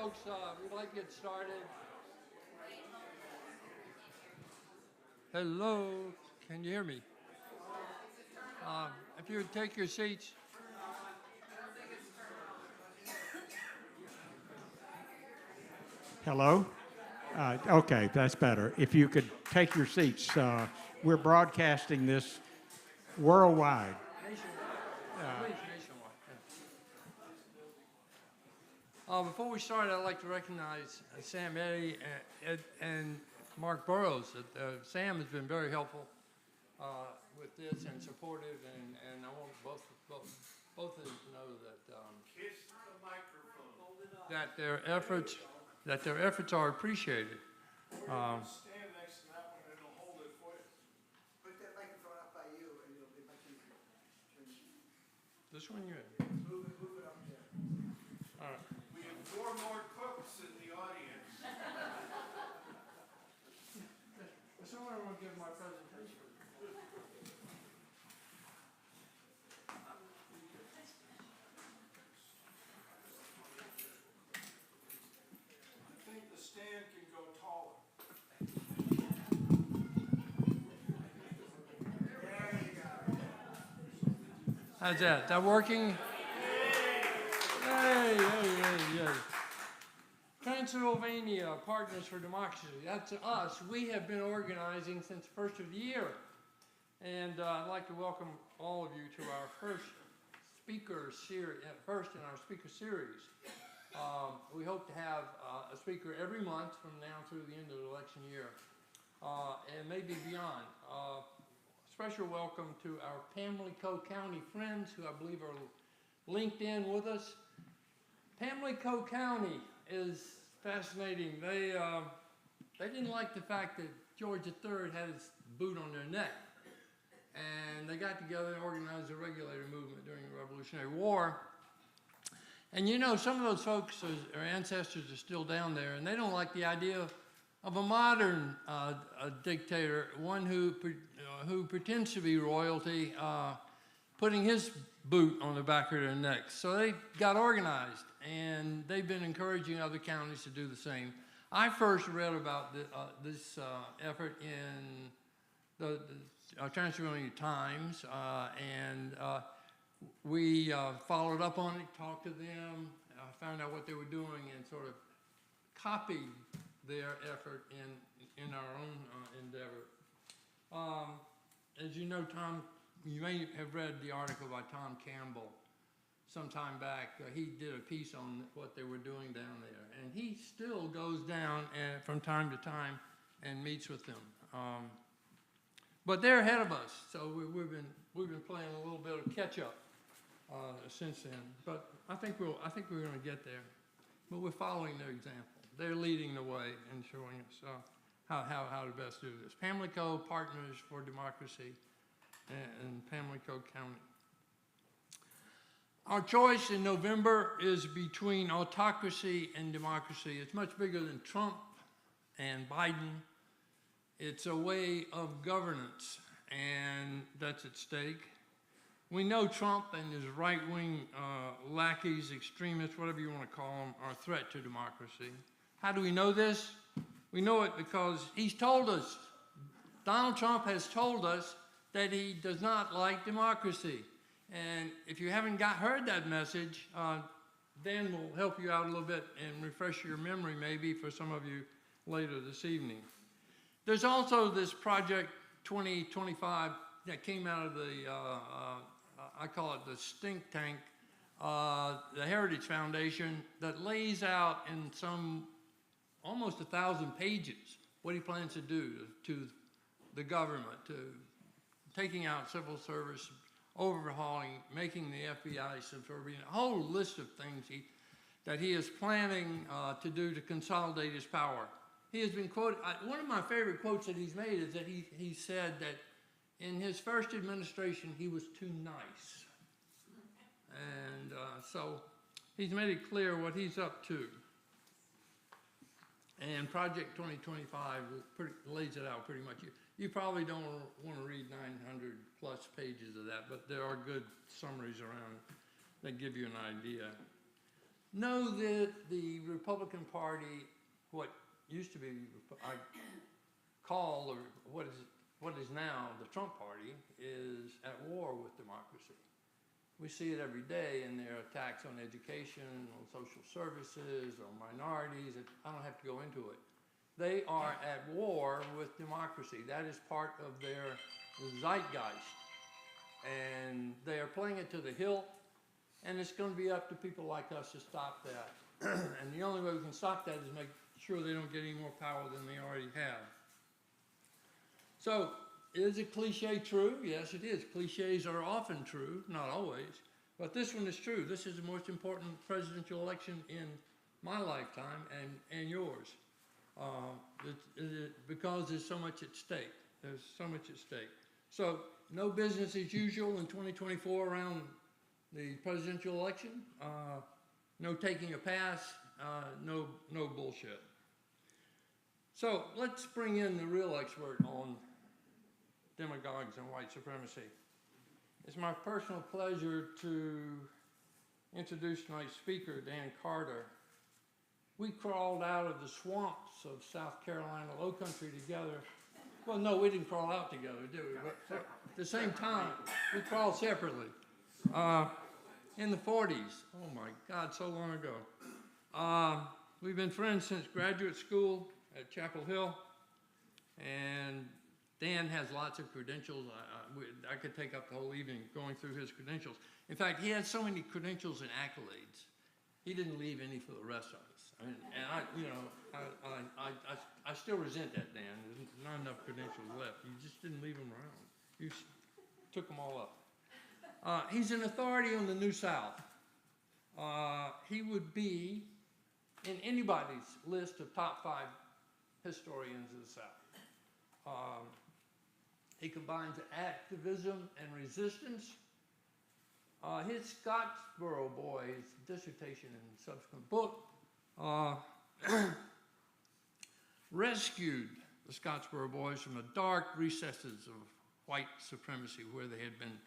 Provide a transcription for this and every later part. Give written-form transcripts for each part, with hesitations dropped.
folks, we'd like to get started. Hello, can you hear me? If you would take your seats. Hello? Okay, that's better. If you could take your seats. We're broadcasting this worldwide. Nationwide. Before we start, I'd like to recognize Sam Eddy and Mark Burrows. Sam has been very helpful with this and supportive, and I want both of them to know that that their efforts are appreciated. Stand next to that one and it'll hold it for you. Put that microphone up by you and it'll be much easier. This one you're in. Move it up there. All right. We have 4 more cooks in the audience. Someone will give my presentation. I think the stand can go taller. There you go. How's that? Is that working? Hey. Transylvania Partners for Democracy. That's us. We have been organizing since the first of the year. And I'd like to welcome all of you to our first in our speaker series. We hope to have a speaker every month from now through the end of the election year, and maybe beyond. Special welcome to our Pamlico County friends who I believe are linked in with us. Pamlico County is fascinating. They didn't like the fact that George III had his boot on their neck. And they got together and organized a regulator movement during the Revolutionary War. And you know, some of those folks, our ancestors, are still down there, and they don't like the idea of a modern dictator, one who pretends to be royalty, putting his boot on the back of their necks. So they got organized, and they've been encouraging other counties to do the same. I first read about this effort in the Transylvania Times, and we followed up on it, talked to them, found out what they were doing, and sort of copied their effort in our own endeavor. As you know, you may have read the article by Tom Campbell some time back. He did a piece on what they were doing down there, and he still goes down and from time to time and meets with them. But they're ahead of us, so we've been playing a little bit of catch up since then. But I think we're going to get there. But we're following their example. They're leading the way and showing us how to best do this. Pamlico Partners for Democracy in Pamlico County. Our choice in November is between autocracy and democracy. It's much bigger than Trump and Biden. It's a way of governance, and that's at stake. We know Trump and his right-wing lackeys, extremists, whatever you want to call them, are a threat to democracy. How do we know this? We know it because he's told us. Donald Trump has told us that he does not like democracy. And if you haven't heard that message, Dan will help you out a little bit and refresh your memory maybe for some of you later this evening. There's also this Project 2025 that came out of the, I call it the stink tank, the Heritage Foundation, that lays out in some almost 1,000 pages what he plans to do to the government, to taking out civil service, overhauling, making the FBI subservient, a whole list of things that he is planning to do to consolidate his power. He has been quoted, one of my favorite quotes that he's made is that he said that in his first administration, he was too nice. And so he's made it clear what he's up to. And Project 2025 lays it out pretty much. You probably don't want to read 900 plus pages of that, but there are good summaries around that give you an idea. know that the Republican Party, what used to be, I call, or what is now the Trump Party, is at war with democracy. We see it every day in their attacks on education, on social services, on minorities. I don't have to go into it. They are at war with democracy. That is part of their zeitgeist. And they are playing it to the hilt, and it's going to be up to people like us to stop that. And the only way we can stop that is make sure they don't get any more power than they already have. So, is a cliche true? Yes, it is. Cliches are often true, not always. But this one is true. This is the most important presidential election in my lifetime and yours. Because there's so much at stake. There's so much at stake. So, no business as usual in 2024 around the presidential election. No taking a pass. No bullshit. So, let's bring in the real expert on demagogues and white supremacy. It's my personal pleasure to introduce tonight's speaker, Dan Carter. We crawled out of the swamps of South Carolina low country together. Well, no, we didn't crawl out together, did we? But at the same time, we crawled separately. In the 40s. Oh my God, so long ago. We've been friends since graduate school at Chapel Hill. And Dan has lots of credentials. I could take up the whole evening going through his credentials. In fact, he has so many credentials and accolades. He didn't leave any for the rest of us. I mean, and I still resent that, Dan. There's not enough credentials left. You just didn't leave them around. You took them all up. He's an authority on the New South. He would be in anybody's list of top 5 historians of the South. He combines activism and resistance. His Scottsboro Boys dissertation and subsequent book rescued the Scottsboro Boys from the dark recesses of white supremacy where they had been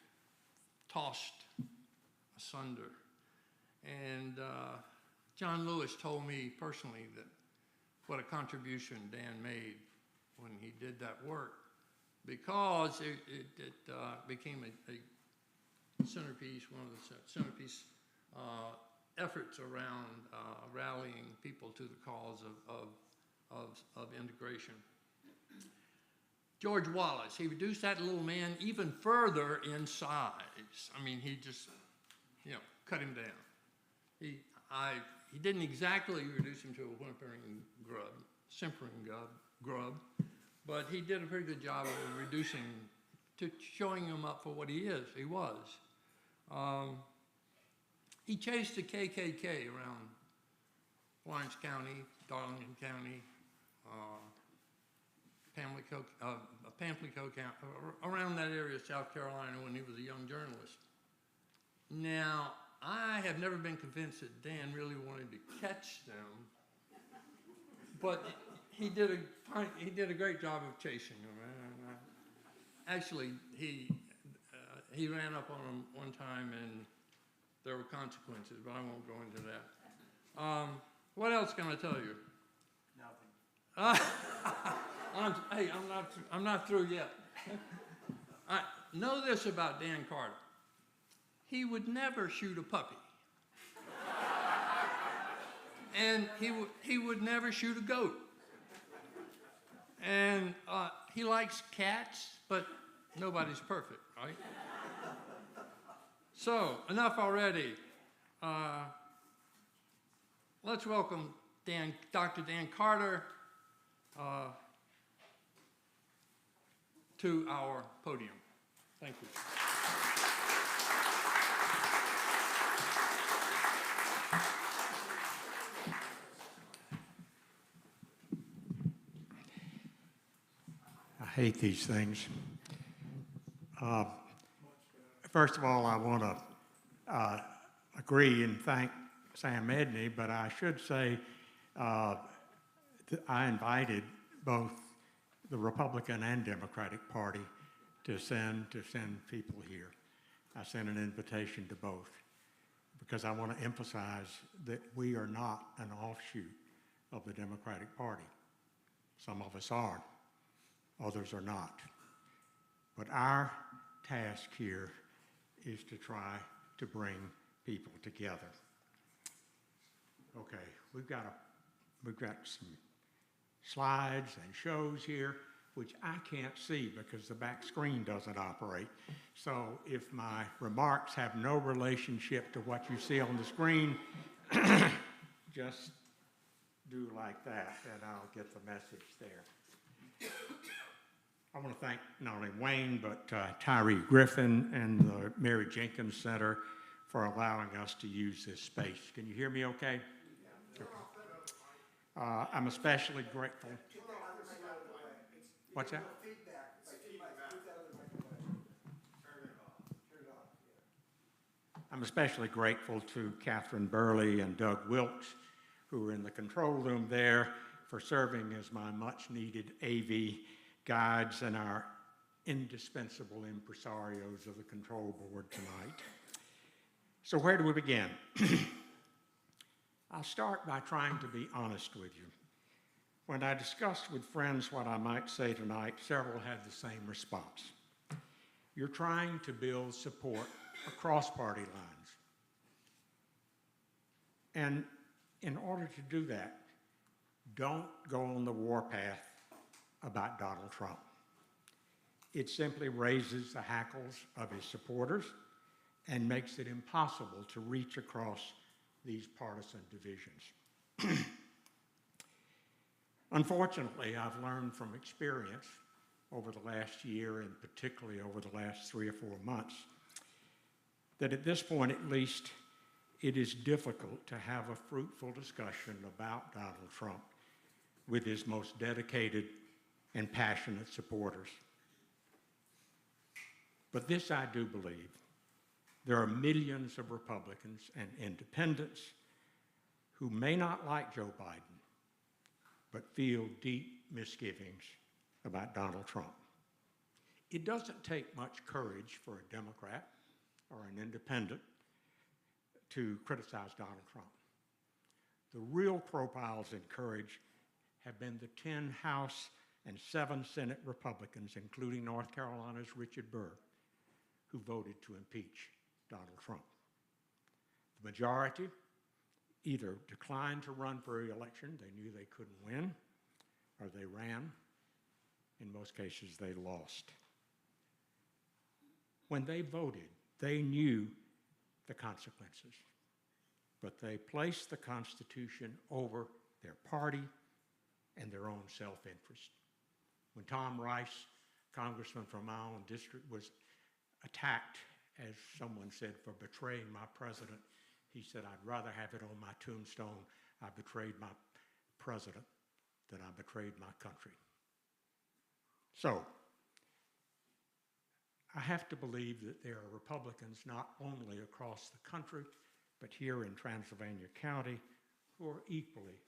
tossed asunder. And John Lewis told me personally that what a contribution Dan made when he did that work, because it became a centerpiece, one of the centerpiece efforts around rallying people to the cause of integration. George Wallace, he reduced that little man even further in size. I mean, he just, cut him down. He didn't exactly reduce him to a whimpering grub, simpering grub, but he did a pretty good job of reducing, to showing him up for what he was. He chased the KKK around Lawrence County, Darlington County, Pamplico County, around that area of South Carolina when he was a young journalist. Now, I have never been convinced that Dan really wanted to catch them, but he did a great job of chasing them. Actually, he ran up on them one time, and there were consequences, but I won't go into that. What else can I tell you? Nothing. I'm not through yet. I know this about Dan Carter. He would never shoot a puppy. And he would never shoot a goat. And he likes cats, but nobody's perfect, right? So, enough already. Let's welcome Dr. Dan Carter to our podium. Thank you. I hate these things. First of all, I want to agree and thank Sam Edney, but I should say I invited both the Republican and Democratic Party to send people here. I sent an invitation to both because I want to emphasize that we are not an offshoot of the Democratic Party. Some of us are, others are not. But our task here is to try to bring people together. Okay, we've got some slides and shows here, which I can't see because the back screen doesn't operate. So if my remarks have no relationship to what you see on the screen, just do like that and I'll get the message there. I want to thank not only Wayne, but Tyree Griffin and the Mary Jenkins Center for allowing us to use this space. Can you hear me okay? Okay. I'm especially grateful. What's that? I'm especially grateful to Catherine Burley and Doug Wilkes, who are in the control room there, for serving as my much-needed AV guides and our indispensable impresarios of the control board tonight. So where do we begin? I'll start by trying to be honest with you. When I discussed with friends what I might say tonight, several had the same response. You're trying to build support across party lines. And in order to do that, don't go on the warpath about Donald Trump. It simply raises the hackles of his supporters and makes it impossible to reach across these partisan divisions. Unfortunately, I've learned from experience over the last year, and particularly over the last 3 or 4 months, that at this point at least, it is difficult to have a fruitful discussion about Donald Trump with his most dedicated and passionate supporters. But this I do believe. There are millions of Republicans and independents who may not like Joe Biden, but feel deep misgivings about Donald Trump. It doesn't take much courage for a Democrat or an independent to criticize Donald Trump. The real profiles in courage have been the 10 House and 7 Senate Republicans, including North Carolina's Richard Burr, who voted to impeach Donald Trump. The majority either declined to run for re-election, they knew they couldn't win, or they ran. In most cases, they lost. When they voted, they knew the consequences, but they placed the Constitution over their party and their own self-interest. When Tom Rice, congressman from my own district, was attacked, as someone said, for betraying my president, he said, I'd rather have it on my tombstone, I betrayed my president, than I betrayed my country. So, I have to believe that there are Republicans not only across the country, but here in Transylvania County, who are equally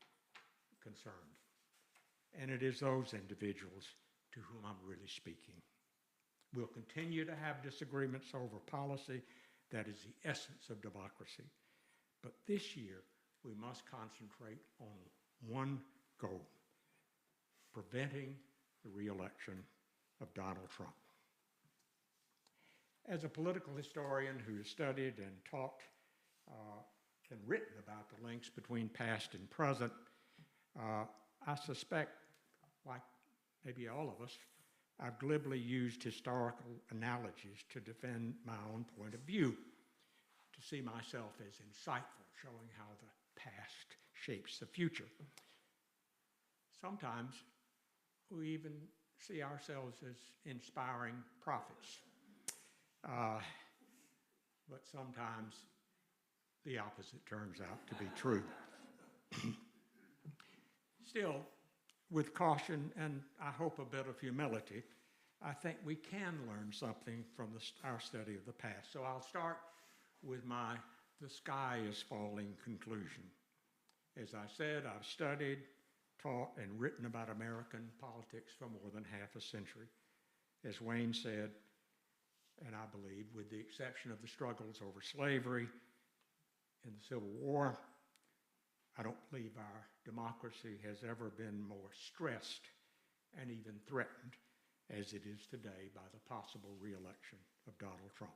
concerned. And it is those individuals to whom I'm really speaking. We'll continue to have disagreements over policy. That is the essence of democracy. But this year, we must concentrate on one goal: preventing the re-election of Donald Trump. As a political historian who has studied and taught and written about the links between past and present, I suspect, like maybe all of us, I've glibly used historical analogies to defend my own point of view, to see myself as insightful, showing how the past shapes the future. Sometimes we even see ourselves as inspiring prophets. But sometimes the opposite turns out to be true. Still, with caution and I hope a bit of humility, I think we can learn something from our study of the past. So I'll start with my "the sky is falling" conclusion. As I said, I've studied, taught, and written about American politics for more than half a century. As Wayne said, and I believe, with the exception of the struggles over slavery in the Civil War. I don't believe our democracy has ever been more stressed and even threatened as it is today by the possible re-election of Donald Trump.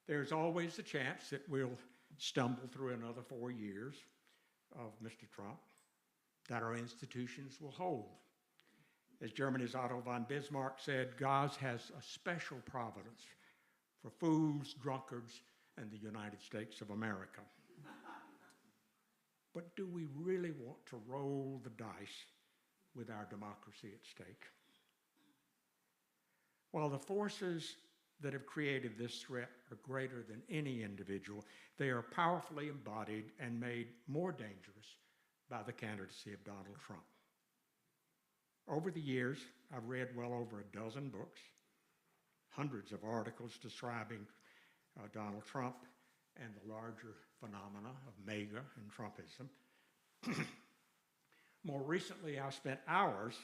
There's always the chance that we'll stumble through another 4 years of Mr. Trump, that our institutions will hold. As Germany's Otto von Bismarck said, God has a special providence for fools, drunkards, and the United States of America. But do we really want to roll the dice with our democracy at stake? While the forces that have created this threat are greater than any individual, they are powerfully embodied and made more dangerous by the candidacy of Donald Trump. Over the years, I've read well over a dozen books, hundreds of articles describing Donald Trump and the larger phenomena of MAGA and Trumpism. More recently, I spent hours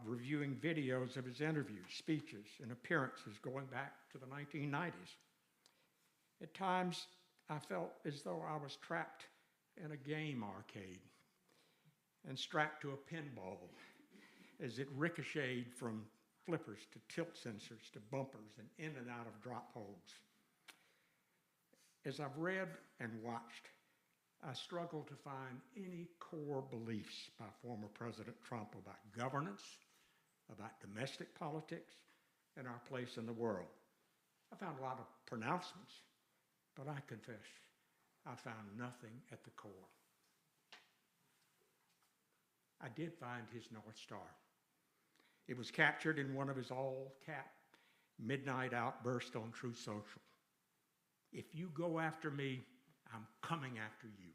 reviewing videos of his interviews, speeches, and appearances going back to the 1990s. At times, I felt as though I was trapped in a game arcade and strapped to a pinball as it ricocheted from flippers to tilt sensors to bumpers and in and out of drop holes. As I've read and watched, I struggle to find any core beliefs by former President Trump about governance, about domestic politics, and our place in the world. I found a lot of pronouncements, but I confess, I found nothing at the core. I did find his North Star. It was captured in one of his all-cap midnight outbursts on Truth Social. If you go after me, I'm coming after you.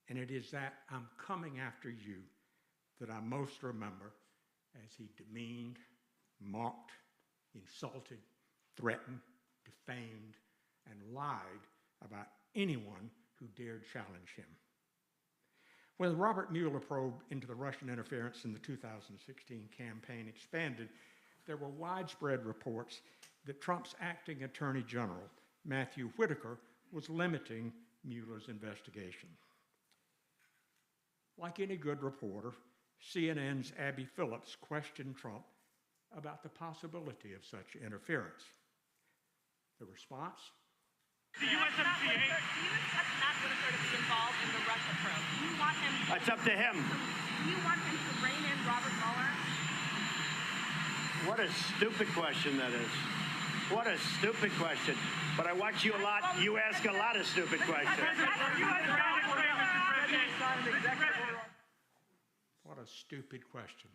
And it is that I'm coming after you that I most remember as he demeaned, mocked, insulted, threatened, defamed, and lied about anyone who dared challenge him. When the Robert Mueller probe into the Russian interference in the 2016 campaign expanded, there were widespread reports that Trump's acting Attorney General, Matthew Whitaker, was limiting Mueller's investigation. Like any good reporter, CNN's Abby Phillips questioned Trump about the possibility of such interference. The response? Do you accept Matt Whitaker to be involved in the Russia probe? Do you want him? It's up to him. Do you want him to rein in Robert Mueller? What a stupid question that is. What a stupid question. But I watch you a lot. You ask a lot of stupid questions. What a stupid question.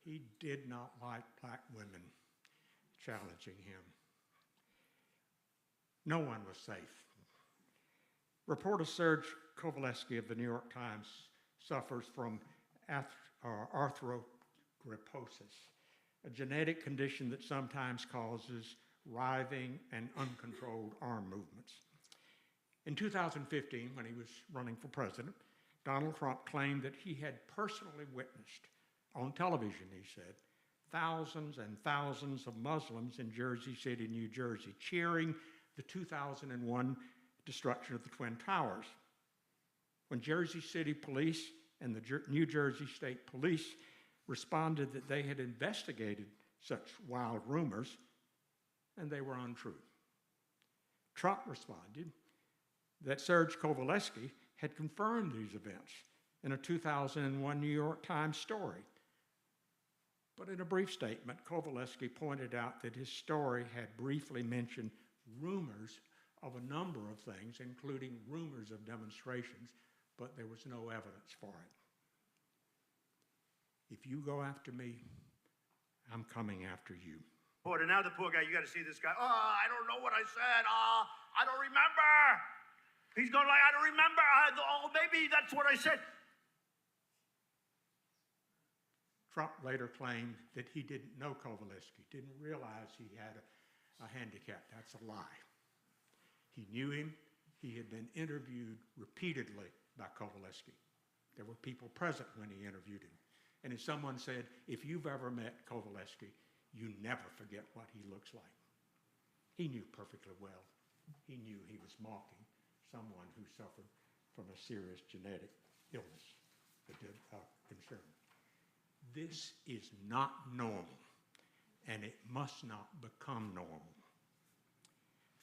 He did not like black women challenging him. No one was safe. Reporter Serge Kovaleski of the New York Times suffers from arthrogryposis, a genetic condition that sometimes causes writhing and uncontrolled arm movements. In 2015, when he was running for president, Donald Trump claimed that he had personally witnessed, on television, he said, thousands and thousands of Muslims in Jersey City, New Jersey, cheering the 2001 destruction of the Twin Towers. When Jersey City Police and the New Jersey State Police responded that they had investigated such wild rumors and they were untrue. Trump responded that Serge Kovaleski had confirmed these events in a 2001 New York Times story. But in a brief statement, Kovaleski pointed out that his story had briefly mentioned rumors of a number of things, including rumors of demonstrations, but there was no evidence for it. If you go after me, I'm coming after you. And now the poor guy, you got to see this guy. Oh, I don't know what I said. I don't remember. He's going like, I don't remember. Maybe that's what I said. Trump later claimed that he didn't know Kovaleski, didn't realize he had a handicap. That's a lie. He knew him. He had been interviewed repeatedly by Kovaleski. There were people present when he interviewed him. And as someone said, if you've ever met Kovaleski, you never forget what he looks like. He knew perfectly well he knew he was mocking someone who suffered from a serious genetic illness that did concern him. This is not normal, and it must not become normal.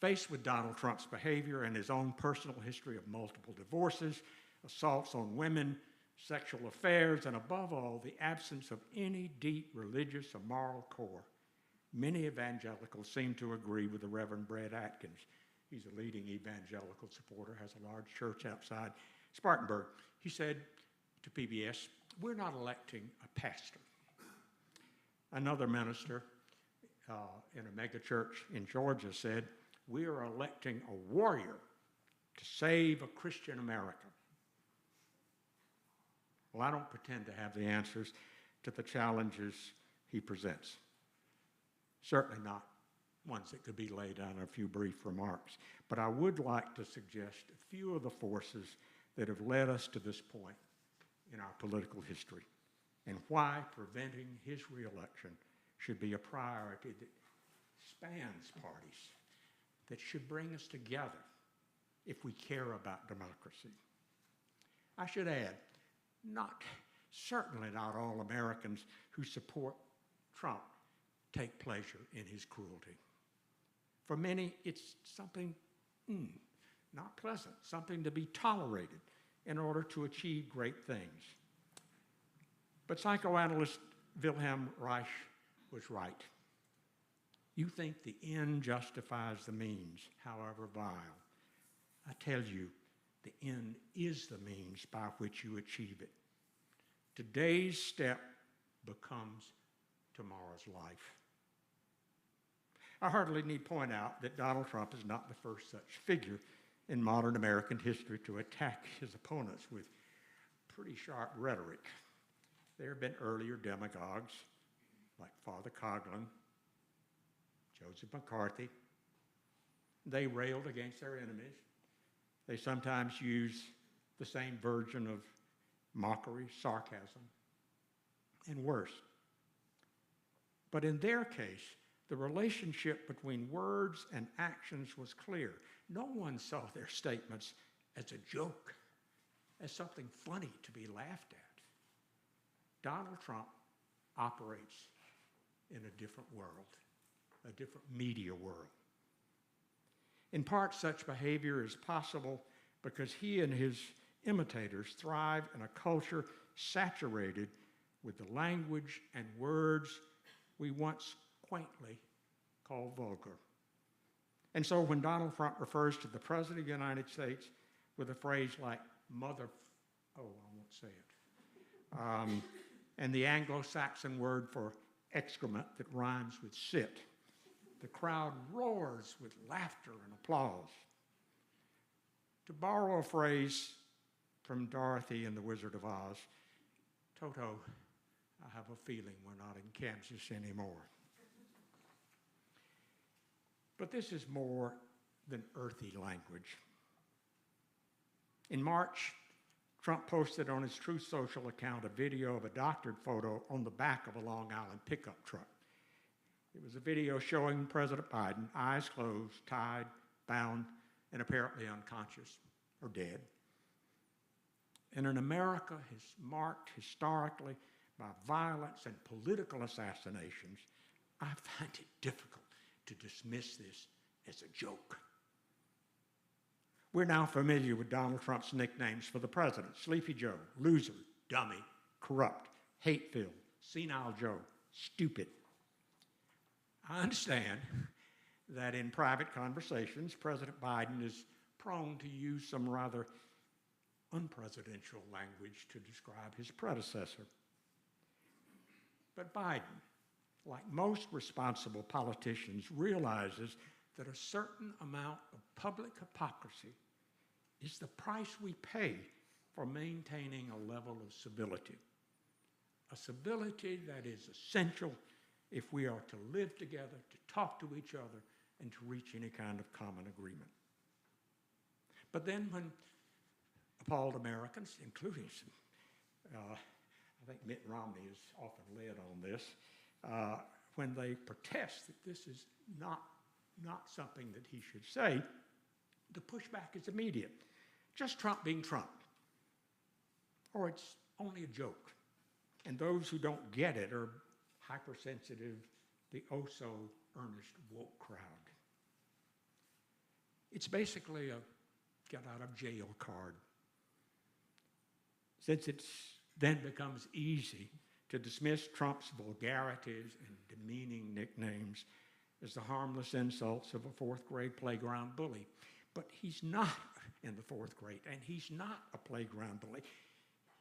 Faced with Donald Trump's behavior and his own personal history of multiple divorces, assaults on women, sexual affairs, and above all, the absence of any deep religious or moral core, many evangelicals seem to agree with the Reverend Brad Atkins. He's a leading evangelical supporter, has a large church outside Spartanburg. He said to PBS, "We're not electing a pastor." Another minister in a megachurch in Georgia said, "We are electing a warrior to save a Christian America." Well, I don't pretend to have the answers to the challenges he presents. Certainly not ones that could be laid out in a few brief remarks. But I would like to suggest a few of the forces that have led us to this point in our political history and why preventing his reelection should be a priority that spans parties, that should bring us together if we care about democracy. I should add, certainly not all Americans who support Trump take pleasure in his cruelty. For many, it's something not pleasant, something to be tolerated in order to achieve great things. But psychoanalyst Wilhelm Reich was right. You think the end justifies the means, however vile. I tell you, the end is the means by which you achieve it. Today's step becomes tomorrow's life. I hardly need point out that Donald Trump is not the first such figure in modern American history to attack his opponents with pretty sharp rhetoric. There have been earlier demagogues like Father Coughlin, Joseph McCarthy. They railed against their enemies. They sometimes use the same version of mockery, sarcasm, and worse. But in their case, the relationship between words and actions was clear. No one saw their statements as a joke, as something funny to be laughed at. Donald Trump operates in a different world, a different media world. In part, such behavior is possible because he and his imitators thrive in a culture saturated with the language and words we once quaintly called vulgar. And so when Donald Trump refers to the President of the United States with a phrase like I won't say it, and the Anglo-Saxon word for excrement that rhymes with sit, the crowd roars with laughter and applause. To borrow a phrase from Dorothy in The Wizard of Oz, Toto, I have a feeling we're not in Kansas anymore. But this is more than earthy language. In March, Trump posted on his Truth Social account a video of a doctored photo on the back of a Long Island pickup truck. It was a video showing President Biden, eyes closed, tied, bound, and apparently unconscious or dead. In an America marked historically by violence and political assassinations, I find it difficult to dismiss this as a joke. We're now familiar with Donald Trump's nicknames for the president: Sleepy Joe, loser, dummy, corrupt, hate-filled, senile Joe, stupid. I understand that in private conversations, President Biden is prone to use some rather unpresidential language to describe his predecessor. But Biden, like most responsible politicians, realizes that a certain amount of public hypocrisy is the price we pay for maintaining a level of civility, a civility that is essential if we are to live together, to talk to each other, and to reach any kind of common agreement. But then when appalled Americans, including some, I think Mitt Romney is often led on this, when they protest that this is not something that he should say, the pushback is immediate. Just Trump being Trump. Or it's only a joke. And those who don't get it are hypersensitive, the oh-so-earnest woke crowd. It's basically a get-out-of-jail card. Since it then becomes easy to dismiss Trump's vulgarities and demeaning nicknames as the harmless insults of a fourth-grade playground bully. But he's not in the fourth grade, and he's not a playground bully.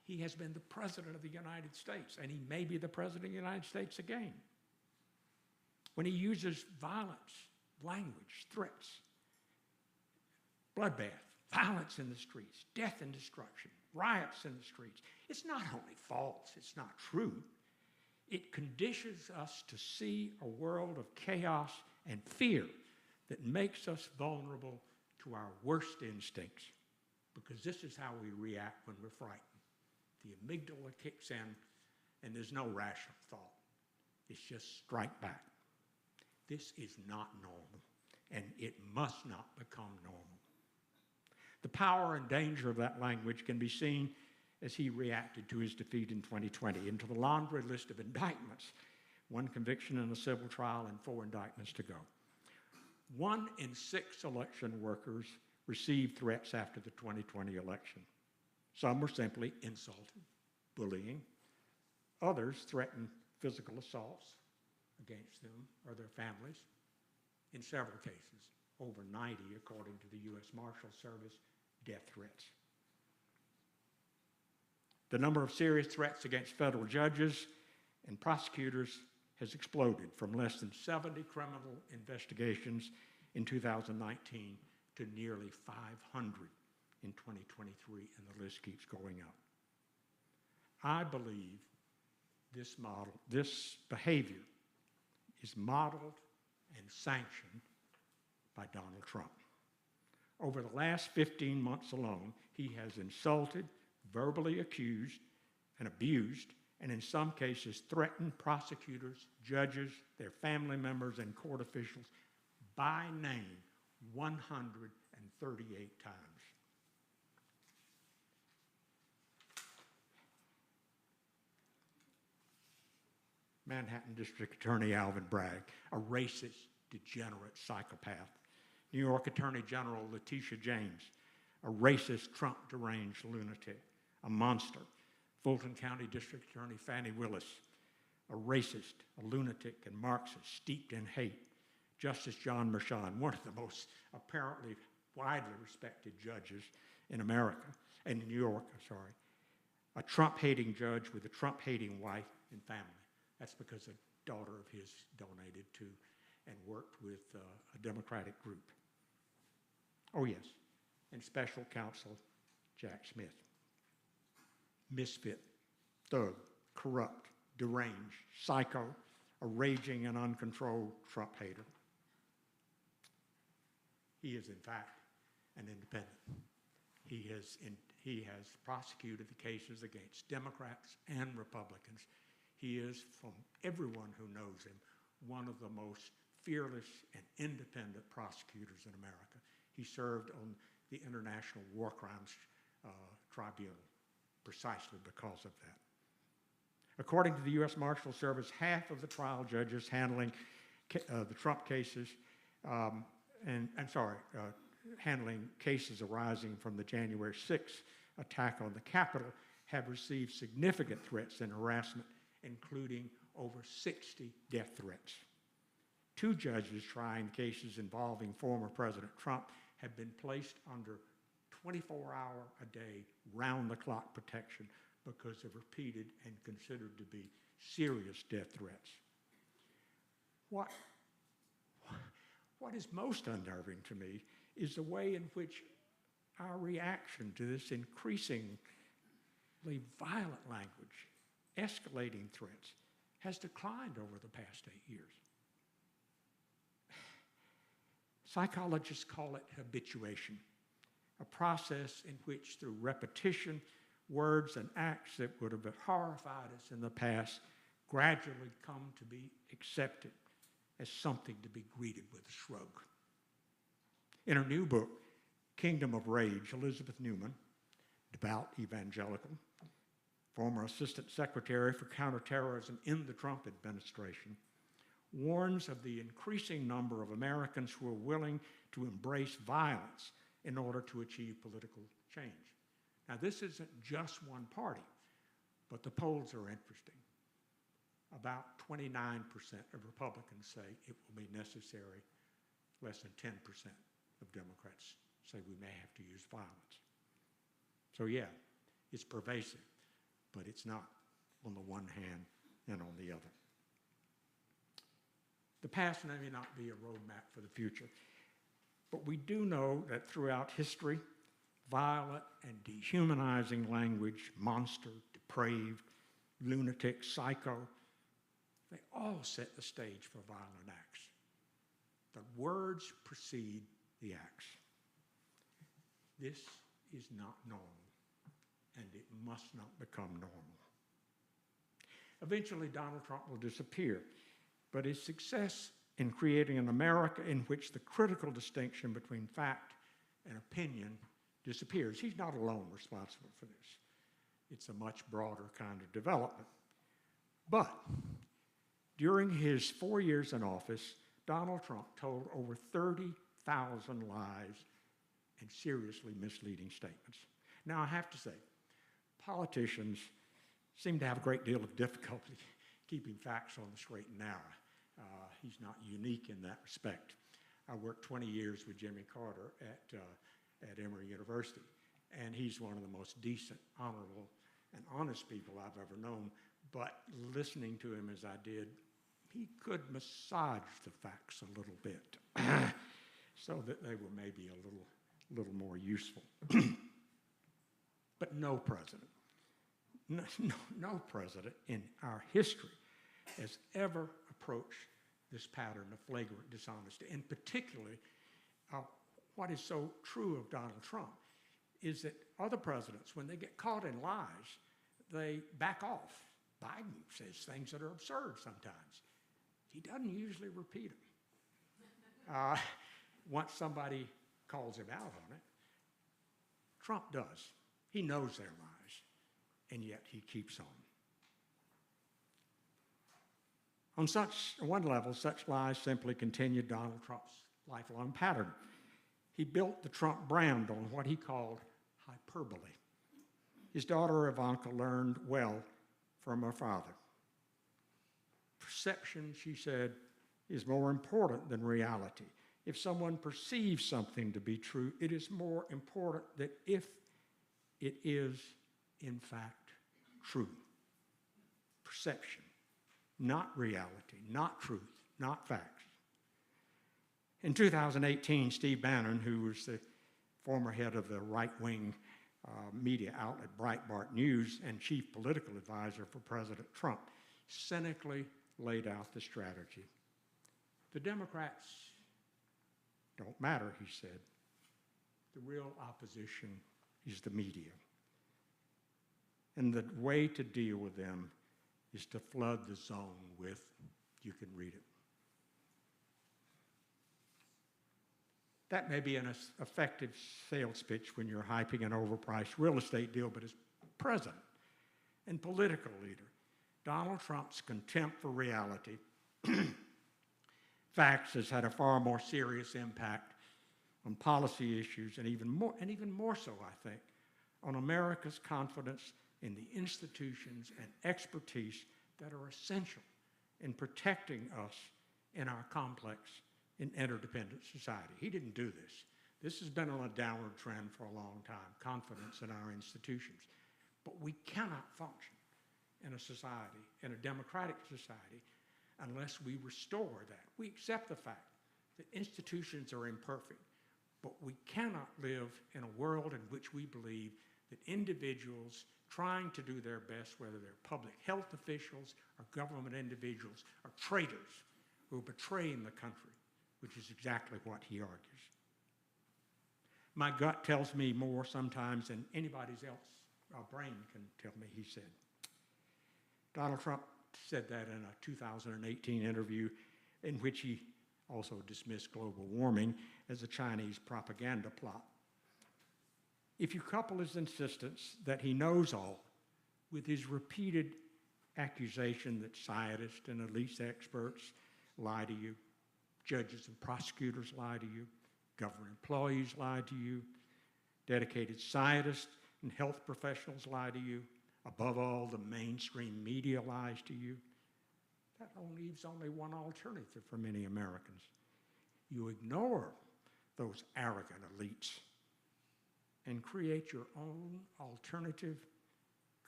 He has been the President of the United States, and he may be the President of the United States again. When he uses violence, language, threats, bloodbath, violence in the streets, death and destruction, riots in the streets, it's not only false, it's not true. It conditions us to see a world of chaos and fear that makes us vulnerable to our worst instincts, because this is how we react when we're frightened. The amygdala kicks in, and there's no rational thought. It's just strike back. This is not normal, and it must not become normal. The power and danger of that language can be seen as he reacted to his defeat in 2020 into the laundry list of indictments, 1 conviction in a civil trial and 4 indictments to go. 1 in 6 election workers received threats after the 2020 election. Some were simply insulted, bullying. Others threatened physical assaults against them or their families. In several cases, over 90, according to the U.S. Marshal Service, death threats. The number of serious threats against federal judges and prosecutors has exploded from less than 70 criminal investigations in 2019 to nearly 500 in 2023, and the list keeps going up. I believe this behavior is modeled and sanctioned by Donald Trump. Over the last 15 months alone, he has insulted, verbally accused, and abused, and in some cases threatened prosecutors, judges, their family members, and court officials by name 138 times. Manhattan District Attorney Alvin Bragg, a racist, degenerate psychopath. New York Attorney General Letitia James, a racist, Trump-deranged lunatic, a monster. Fulton County District Attorney Fannie Willis, a racist, a lunatic, and Marxist, steeped in hate. Justice John Merchan, one of the most apparently widely respected judges in America, and in New York, a Trump-hating judge with a Trump-hating wife and family. That's because a daughter of his donated to and worked with a Democratic group. Oh yes, and special counsel Jack Smith. Misfit, thug, corrupt, deranged, psycho, a raging and uncontrolled Trump hater. He is, in fact, an independent. He has prosecuted the cases against Democrats and Republicans. He is, from everyone who knows him, one of the most fearless and independent prosecutors in America. He served on the International War Crimes Tribunal precisely because of that. According to the U.S. Marshal Service, half of the trial judges handling the Trump cases, handling cases arising from the January 6th attack on the Capitol have received significant threats and harassment, including over 60 death threats. 2 judges trying cases involving former President Trump have been placed under 24-hour-a-day, round-the-clock protection because of repeated and considered to be serious death threats. What is most unnerving to me is the way in which our reaction to this increasingly violent language, escalating threats, has declined over the past 8 years. Psychologists call it habituation, a process in which, through repetition, words and acts that would have horrified us in the past gradually come to be accepted as something to be greeted with a shrug. In her new book, Kingdom of Rage, Elizabeth Newman, devout evangelical, former Assistant Secretary for Counterterrorism in the Trump administration, warns of the increasing number of Americans who are willing to embrace violence in order to achieve political change. Now, this isn't just one party, but the polls are interesting. About 29% of Republicans say it will be necessary. Less than 10% of Democrats say we may have to use violence. So yeah, it's pervasive, but it's not on the one hand and on the other. The past may not be a roadmap for the future, but we do know that throughout history, violent and dehumanizing language, monster, depraved, lunatic, psycho, they all set the stage for violent acts. The words precede the acts. This is not normal, and it must not become normal. Eventually, Donald Trump will disappear, but his success in creating an America in which the critical distinction between fact and opinion disappears. He's not alone responsible for this. It's a much broader kind of development. But during his 4 years in office, Donald Trump told over 30,000 lies and seriously misleading statements. Now, I have to say, politicians seem to have a great deal of difficulty keeping facts on the straight and narrow. He's not unique in that respect. I worked 20 years with Jimmy Carter at Emory University, and he's one of the most decent, honorable, and honest people I've ever known. But listening to him as I did, he could massage the facts a little bit so that they were maybe a little more useful. But no president, no president in our history has ever approached this pattern of flagrant dishonesty. And particularly, what is so true of Donald Trump is that other presidents, when they get caught in lies, they back off. Biden says things that are absurd sometimes. He doesn't usually repeat them. Once somebody calls him out on it, Trump does. He knows they're lies, and yet he keeps on. On one level, such lies simply continued Donald Trump's lifelong pattern. He built the Trump brand on what he called hyperbole. His daughter Ivanka learned well from her father. Perception, she said, is more important than reality. If someone perceives something to be true, it is more important than if it is, in fact, true. Perception, not reality, not truth, not facts. In 2018, Steve Bannon, who was the former head of the right-wing media outlet Breitbart News and chief political advisor for President Trump, cynically laid out the strategy. The Democrats don't matter, he said. The real opposition is the media. And the way to deal with them is to flood the zone with, you can read it. That may be an effective sales pitch when you're hyping an overpriced real estate deal, but as president and political leader, Donald Trump's contempt for reality, facts, has had a far more serious impact on policy issues and even more so, I think, on America's confidence in the institutions and expertise that are essential in protecting us in our complex and interdependent society. He didn't do this. This has been on a downward trend for a long time, confidence in our institutions. But we cannot function in a society, in a democratic society, unless we restore that. We accept the fact that institutions are imperfect, but we cannot live in a world in which we believe that individuals trying to do their best, whether they're public health officials or government individuals, are traitors who are betraying the country, which is exactly what he argues. My gut tells me more sometimes than anybody's else. Our brain can tell me, he said. Donald Trump said that in a 2018 interview in which he also dismissed global warming as a Chinese propaganda plot. If you couple his insistence that he knows all with his repeated accusation that scientists and elite experts lie to you, judges and prosecutors lie to you, government employees lie to you, dedicated scientists and health professionals lie to you, above all, the mainstream media lies to you, that leaves only one alternative for many Americans. You ignore those arrogant elites and create your own alternative,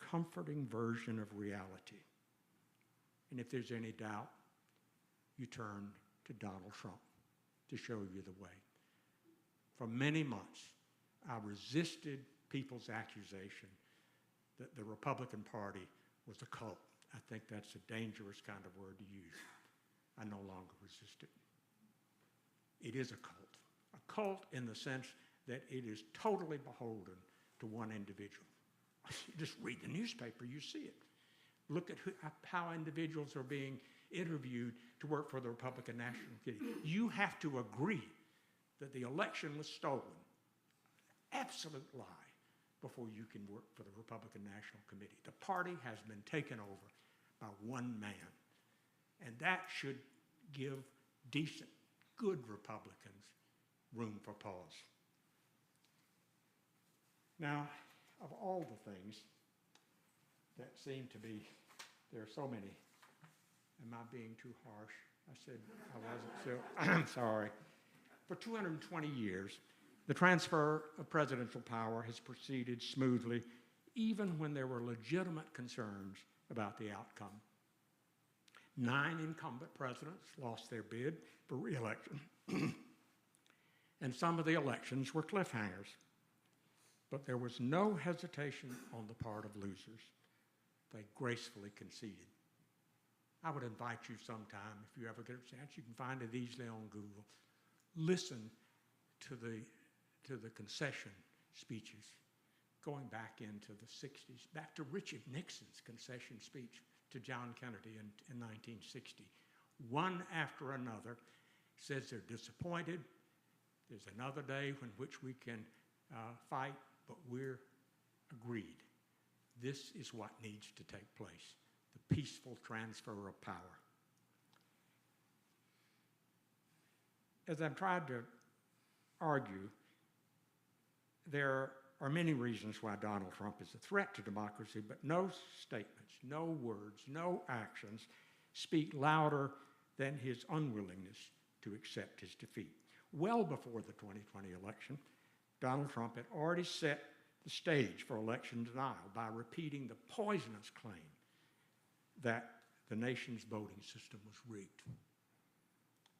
comforting version of reality. And if there's any doubt, you turn to Donald Trump to show you the way. For many months, I resisted people's accusation that the Republican Party was a cult. I think that's a dangerous kind of word to use. I no longer resist it. It is a cult in the sense that it is totally beholden to one individual. Just read the newspaper, you see it. Look at how individuals are being interviewed to work for the Republican National Committee. You have to agree that the election was stolen, absolute lie, before you can work for the Republican National Committee. The party has been taken over by one man, and that should give decent, good Republicans room for pause. Now, of all the things that seem to be, there are so many. Am I being too harsh? I said I wasn't, so I'm sorry. For 220 years, the transfer of presidential power has proceeded smoothly, even when there were legitimate concerns about the outcome. 9 incumbent presidents lost their bid for re-election, and some of the elections were cliffhangers. But there was no hesitation on the part of losers. They gracefully conceded. I would invite you sometime, if you ever get a chance, you can find it easily on Google. Listen to the concession speeches going back into the 60s, back to Richard Nixon's concession speech to John Kennedy in 1960. One after another says they're disappointed. There's another day in which we can fight, but we're agreed. This is what needs to take place, the peaceful transfer of power. As I've tried to argue, there are many reasons why Donald Trump is a threat to democracy, but no statements, no words, no actions speak louder than his unwillingness to accept his defeat. Well before the 2020 election, Donald Trump had already set the stage for election denial by repeating the poisonous claim that the nation's voting system was rigged.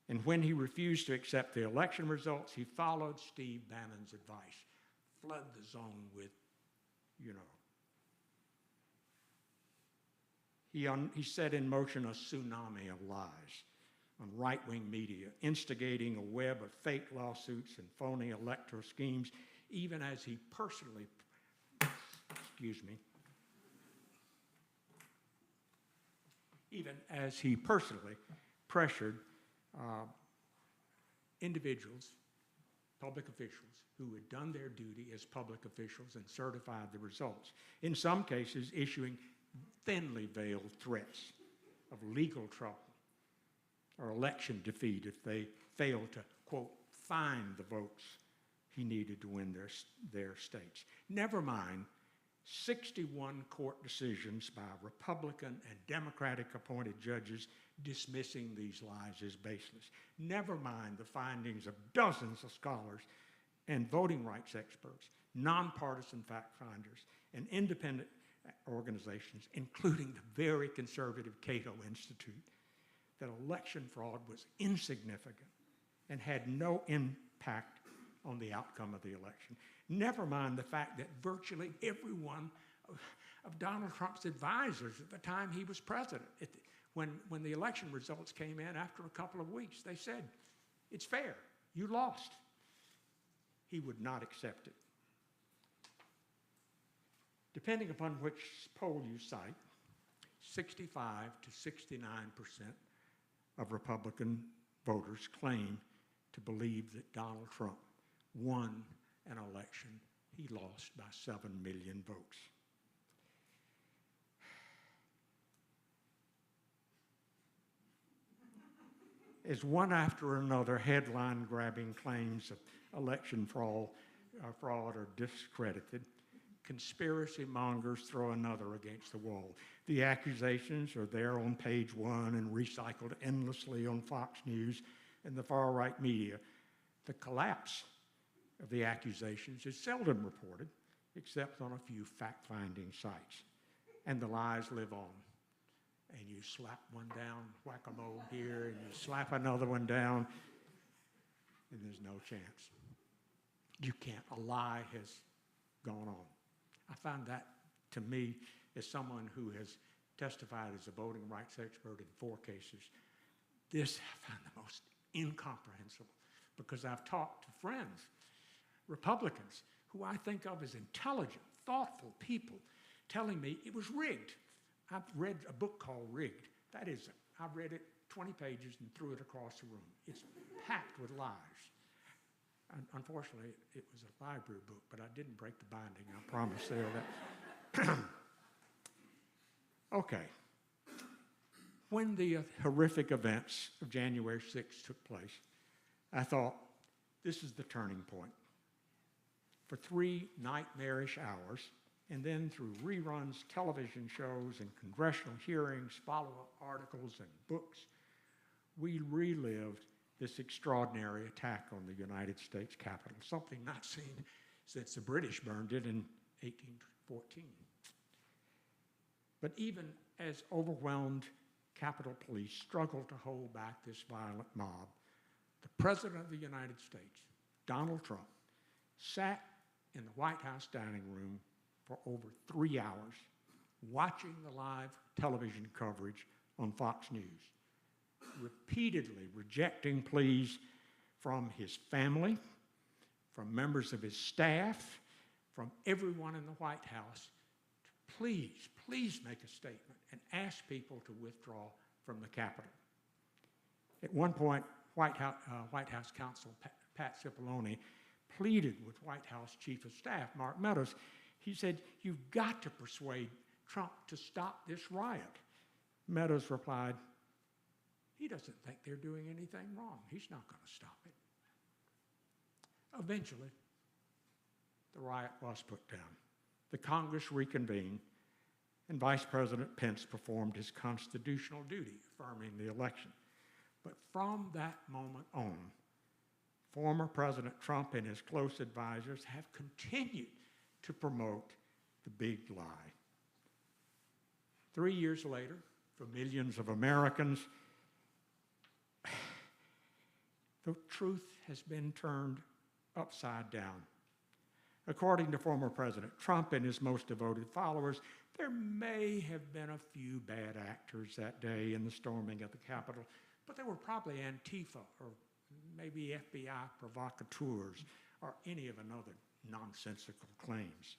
And when he refused to accept the election results, he followed Steve Bannon's advice, flood the zone with, He set in motion a tsunami of lies on right-wing media, instigating a web of fake lawsuits and phony electoral schemes, even as he personally, pressured individuals, public officials, who had done their duty as public officials and certified the results, in some cases issuing thinly veiled threats of legal trouble or election defeat if they failed to, quote, find the votes he needed to win their states. Never mind 61 court decisions by Republican and Democratic appointed judges dismissing these lies as baseless. Never mind the findings of dozens of scholars and voting rights experts, nonpartisan fact finders, and independent organizations, including the very conservative Cato Institute, that election fraud was insignificant and had no impact on the outcome of the election. Never mind the fact that virtually every one of Donald Trump's advisors at the time he was president, when the election results came in after a couple of weeks, they said, it's fair, you lost. He would not accept it. Depending upon which poll you cite, 65 to 69% of Republican voters claim to believe that Donald Trump won an election he lost by 7 million votes. As one after another headline-grabbing claims of election fraud are discredited, conspiracy mongers throw another against the wall. The accusations are there on page one and recycled endlessly on Fox News and the far-right media. The collapse of the accusations is seldom reported, except on a few fact-finding sites. And the lies live on. And you slap one down, whack-a-mole here, and you slap another one down, and there's no chance. You can't. A lie has gone on. I find that, to me, as someone who has testified as a voting rights expert in 4 cases, this I find the most incomprehensible, because I've talked to friends, Republicans, who I think of as intelligent, thoughtful people, telling me it was rigged. I've read a book called Rigged. That is, I read it 20 pages and threw it across the room. It's packed with lies. Unfortunately, it was a library book, but I didn't break the binding, I promise there. That. Okay. When the horrific events of January 6th took place, I thought, this is the turning point. For 3 nightmarish hours, and then through reruns, television shows, and congressional hearings, follow-up articles, and books, we relived this extraordinary attack on the United States Capitol, something not seen since the British burned it in 1814. But even as overwhelmed Capitol Police struggled to hold back this violent mob, the President of the United States, Donald Trump, sat in the White House dining room for over 3 hours, watching the live television coverage on Fox News, repeatedly rejecting pleas from his family, from members of his staff, from everyone in the White House to please make a statement and ask people to withdraw from the Capitol. At one point, White House counsel Pat Cipollone pleaded with White House Chief of Staff Mark Meadows. He said, "You've got to persuade Trump to stop this riot." Meadows replied, "He doesn't think they're doing anything wrong. He's not going to stop it." Eventually, the riot was put down. The Congress reconvened, and Vice President Pence performed his constitutional duty, affirming the election. But from that moment on, former President Trump and his close advisors have continued to promote the big lie. 3 years later, for millions of Americans, the truth has been turned upside down. According to former President Trump and his most devoted followers, there may have been a few bad actors that day in the storming of the Capitol, but they were probably Antifa or maybe FBI provocateurs or any of another nonsensical claims.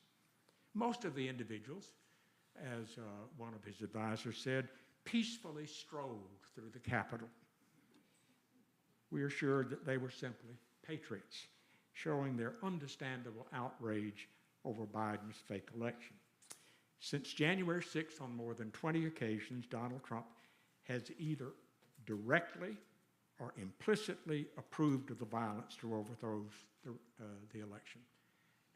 Most of the individuals, as one of his advisors said, peacefully strolled through the Capitol. We are sure that they were simply patriots, showing their understandable outrage over Biden's fake election. Since January 6th, on more than 20 occasions, Donald Trump has either directly or implicitly approved of the violence to overthrow the election.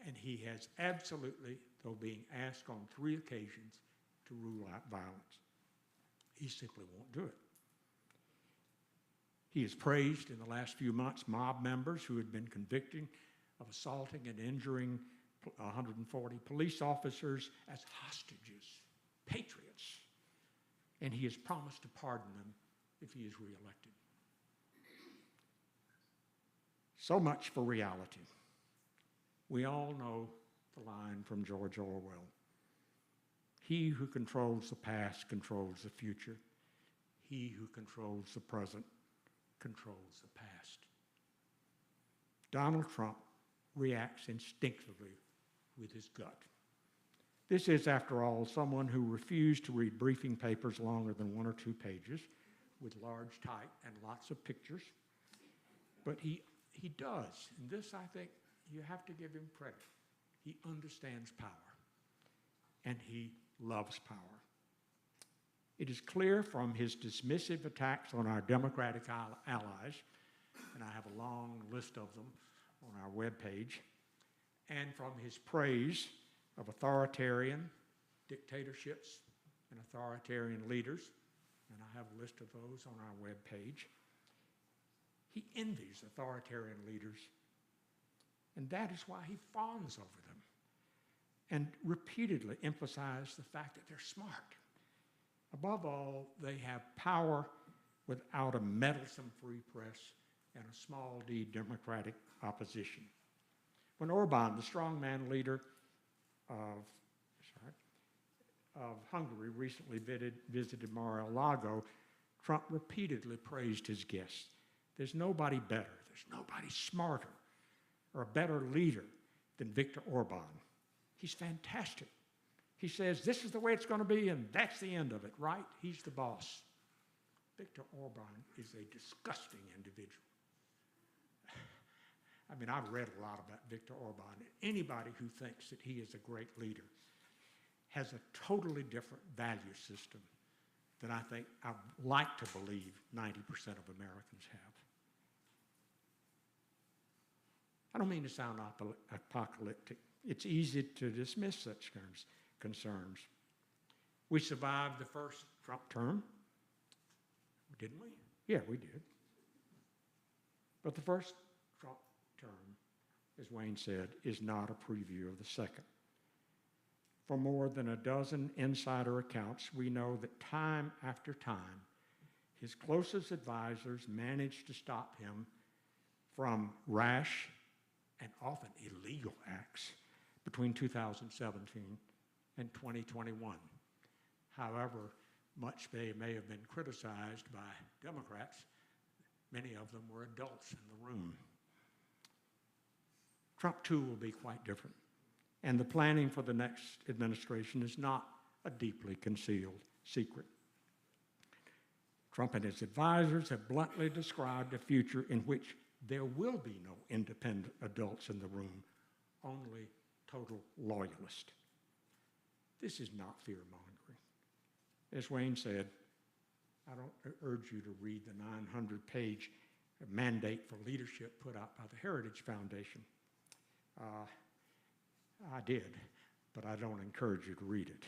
And he has absolutely, though being asked on 3 occasions, to rule out violence. He simply won't do it. He has praised in the last few months mob members who had been convicted of assaulting and injuring 140 police officers as hostages, patriots. And he has promised to pardon them if he is reelected. So much for reality. We all know the line from George Orwell. He who controls the past controls the future. He who controls the present controls the past. Donald Trump reacts instinctively with his gut. This is, after all, someone who refused to read briefing papers longer than 1 or 2 pages with large type and lots of pictures. But he does, and this, I think, you have to give him credit. He understands power, and he loves power. It is clear from his dismissive attacks on our Democratic allies, and I have a long list of them on our webpage, and from his praise of authoritarian dictatorships and authoritarian leaders, and I have a list of those on our webpage. He envies authoritarian leaders, and that is why he fawns over them and repeatedly emphasizes the fact that they're smart. Above all, they have power without a meddlesome free press and a small d democratic opposition. When Orban, the strongman leader of Hungary, recently visited Mar-a-Lago, Trump repeatedly praised his guests. There's nobody better, there's nobody smarter or a better leader than Viktor Orban. He's fantastic. He says, this is the way it's going to be, and that's the end of it, right? He's the boss. Viktor Orban is a disgusting individual. I mean, I've read a lot about Viktor Orban. Anybody who thinks that he is a great leader has a totally different value system than I think I'd like to believe 90% of Americans have. I don't mean to sound apocalyptic. It's easy to dismiss such concerns. We survived the first Trump term, didn't we? Yeah, we did. But the first Trump term, as Wayne said, is not a preview of the second. From more than a dozen insider accounts, we know that time after time, his closest advisors managed to stop him from rash and often illegal acts between 2017 and 2021. However much they may have been criticized by Democrats, many of them were adults in the room. Trump, too, will be quite different. And the planning for the next administration is not a deeply concealed secret. Trump and his advisors have bluntly described a future in which there will be no independent adults in the room, only total loyalists. This is not fear-mongering. As Wayne said, I don't urge you to read the 900-page mandate for leadership put out by the Heritage Foundation. I did, but I don't encourage you to read it.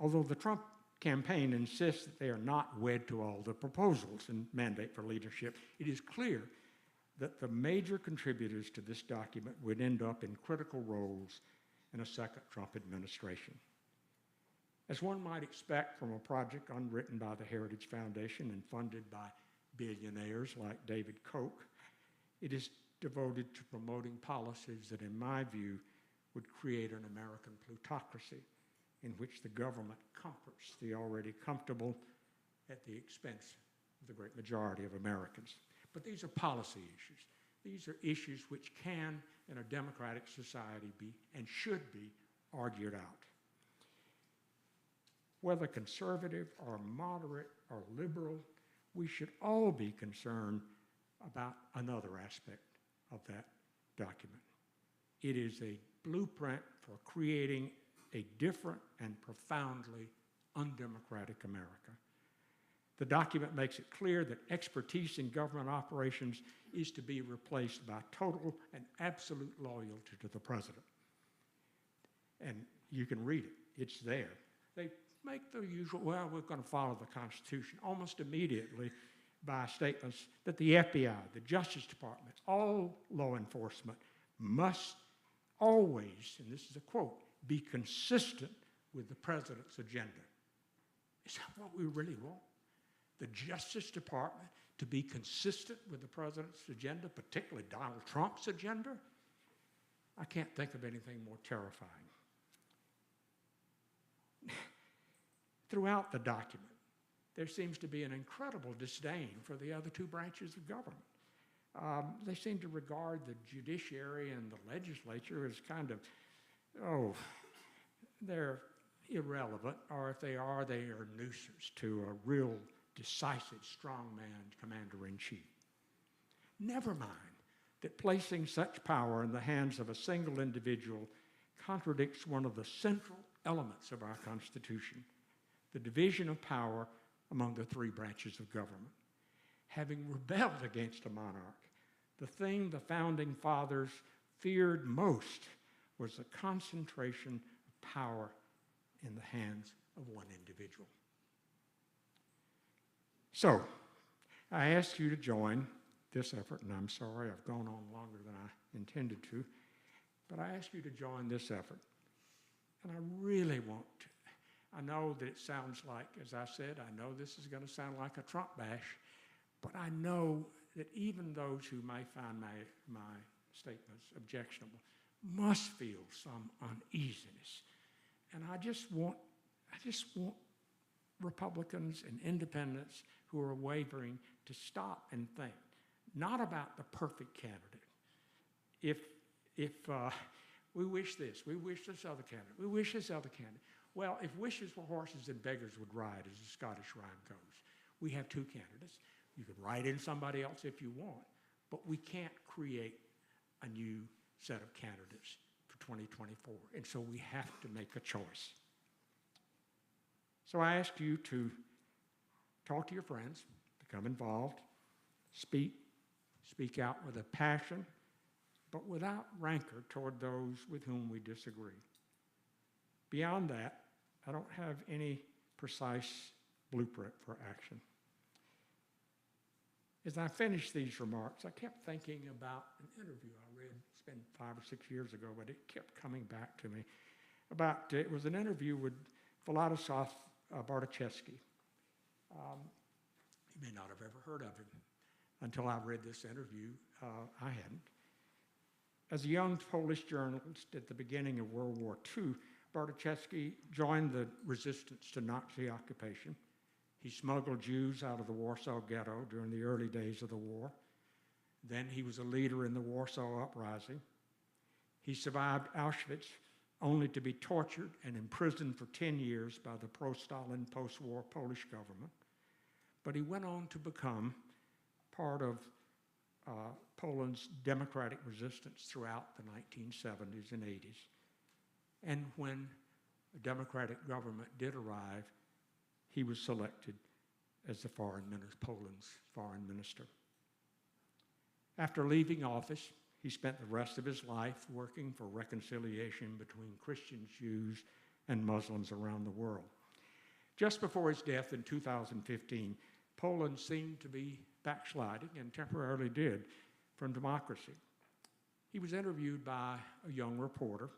Although the Trump campaign insists that they are not wed to all the proposals in Mandate for Leadership, it is clear that the major contributors to this document would end up in critical roles in a second Trump administration. As one might expect from a project unwritten by the Heritage Foundation and funded by billionaires like David Koch, it is devoted to promoting policies that, in my view, would create an American plutocracy in which the government comforts the already comfortable at the expense of the great majority of Americans. But these are policy issues. These are issues which can, in a democratic society, be and should be argued out. Whether conservative or moderate or liberal, we should all be concerned about another aspect of that document. It is a blueprint for creating a different and profoundly undemocratic America. The document makes it clear that expertise in government operations is to be replaced by total and absolute loyalty to the president. And you can read it. It's there. They make the usual, well, we're going to follow the Constitution almost immediately by statements that the FBI, the Justice Department, all law enforcement must always, and this is a quote, be consistent with the president's agenda. Is that what we really want? The Justice Department to be consistent with the president's agenda, particularly Donald Trump's agenda? I can't think of anything more terrifying. Throughout the document, there seems to be an incredible disdain for the other two branches of government. They seem to regard the judiciary and the legislature as kind of, they're irrelevant, or if they are a nuisance to a real decisive, strong man, commander-in-chief. Never mind that placing such power in the hands of a single individual contradicts one of the central elements of our Constitution, the division of power among the three branches of government. Having rebelled against a monarch, the thing the founding fathers feared most was the concentration of power in the hands of one individual. So, I ask you to join this effort, and I'm sorry I've gone on longer than I intended to, but I ask you to join this effort. And I really want to. I know that it sounds like, as I said, I know this is going to sound like a Trump bash, but I know that even those who may find my statements objectionable must feel some uneasiness. And I just want Republicans and independents who are wavering to stop and think, not about the perfect candidate. If we wish this, we wish this other candidate, we wish this other candidate. Well, if wishes were horses, then beggars would ride, as the Scottish rhyme goes. We have two candidates. You can write in somebody else if you want, but we can't create a new set of candidates for 2024, and so we have to make a choice. So I ask you to talk to your friends, become involved, speak out with a passion, but without rancor toward those with whom we disagree. Beyond that, I don't have any precise blueprint for action. As I finished these remarks, I kept thinking about an interview I read, it's been 5 or 6 years ago, but it kept coming back to me. It was an interview with Władysław Bartoszewski. You may not have ever heard of him. Until I read this interview, I hadn't. As a young Polish journalist at the beginning of World War II, Bartoszewski joined the resistance to Nazi occupation. He smuggled Jews out of the Warsaw Ghetto during the early days of the war. Then he was a leader in the Warsaw Uprising. He survived Auschwitz only to be tortured and imprisoned for 10 years by the pro-Stalin post-war Polish government. But he went on to become part of Poland's democratic resistance throughout the 1970s and 80s. And when a democratic government did arrive, he was selected as the Poland's foreign minister. After leaving office, he spent the rest of his life working for reconciliation between Christians, Jews, and Muslims around the world. Just before his death in 2015, Poland seemed to be backsliding, and temporarily did, from democracy. He was interviewed by a young reporter.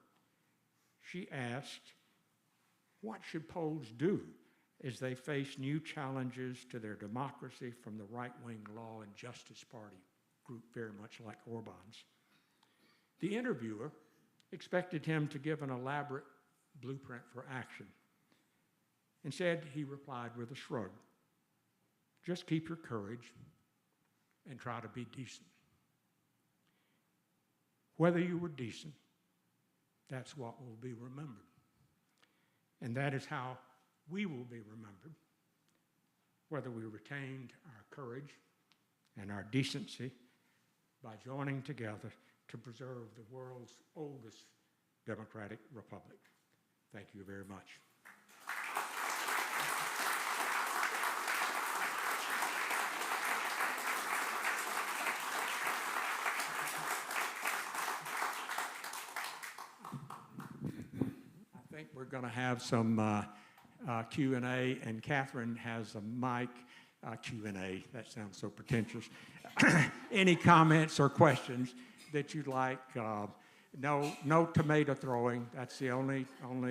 She asked, what should Poles do as they face new challenges to their democracy from the right-wing Law and Justice Party, group very much like Orban's? The interviewer expected him to give an elaborate blueprint for action. Instead, he replied with a shrug. Just keep your courage and try to be decent. Whether you were decent, that's what will be remembered. And that is how we will be remembered, whether we retained our courage and our decency by joining together to preserve the world's oldest democratic republic. Thank you very much. I think we're going to have some Q&A, and Catherine has a mic. Q&A, that sounds so pretentious. Any comments or questions that you'd like? No tomato throwing. That's the only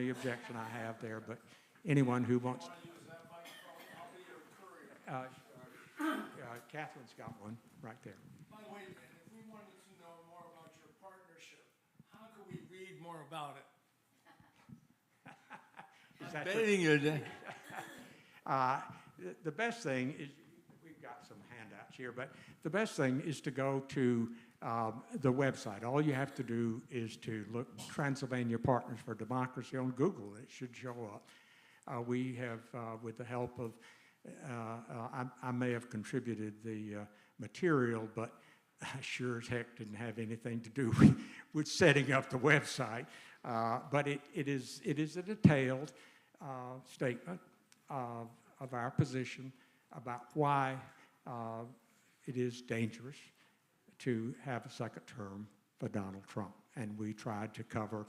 objection I have there. But anyone who wants. Catherine's got one right there. By the way, if we wanted to know more about your partnership, how could we read more about it? I'm baiting you today. The best thing is, we've got some handouts here, but the best thing is to go to the website. All you have to do is to look Transylvania Partners for Democracy on Google. It should show up. We have, with the help of, I may have contributed the material, but sure as heck didn't have anything to do with setting up the website. But it is a detailed statement of our position about why it is dangerous to have a second term for Donald Trump. And we tried to cover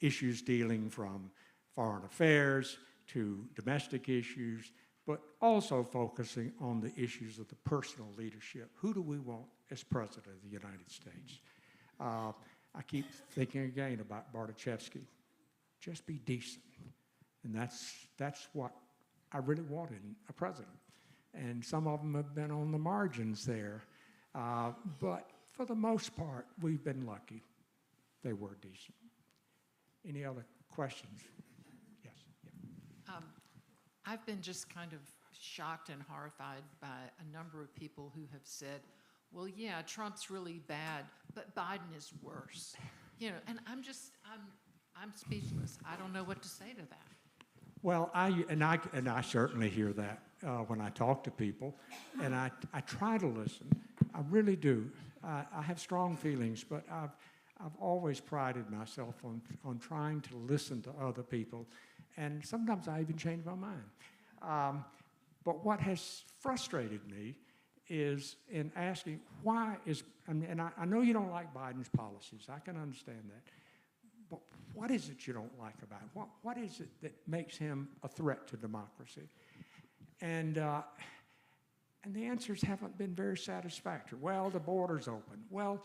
issues dealing from foreign affairs to domestic issues, but also focusing on the issues of the personal leadership. Who do we want as President of the United States? I keep thinking again about Bartoszewski. Just be decent. And that's what I really wanted in a president. And some of them have been on the margins there. But for the most part, we've been lucky. They were decent. Any other questions? Yes. Yeah. I've been just kind of shocked and horrified by a number of people who have said, well, yeah, Trump's really bad, but Biden is worse. You know, and I'm speechless. I don't know what to say to that. Well, I certainly hear that when I talk to people, and I try to listen. I really do. I have strong feelings, but I've always prided myself on trying to listen to other people, and sometimes I even change my mind. But what has frustrated me is in asking why is, and I know you don't like Biden's policies. I can understand that. But what is it you don't like about him? What is it that makes him a threat to democracy? And the answers haven't been very satisfactory. Well, the border's open. Well,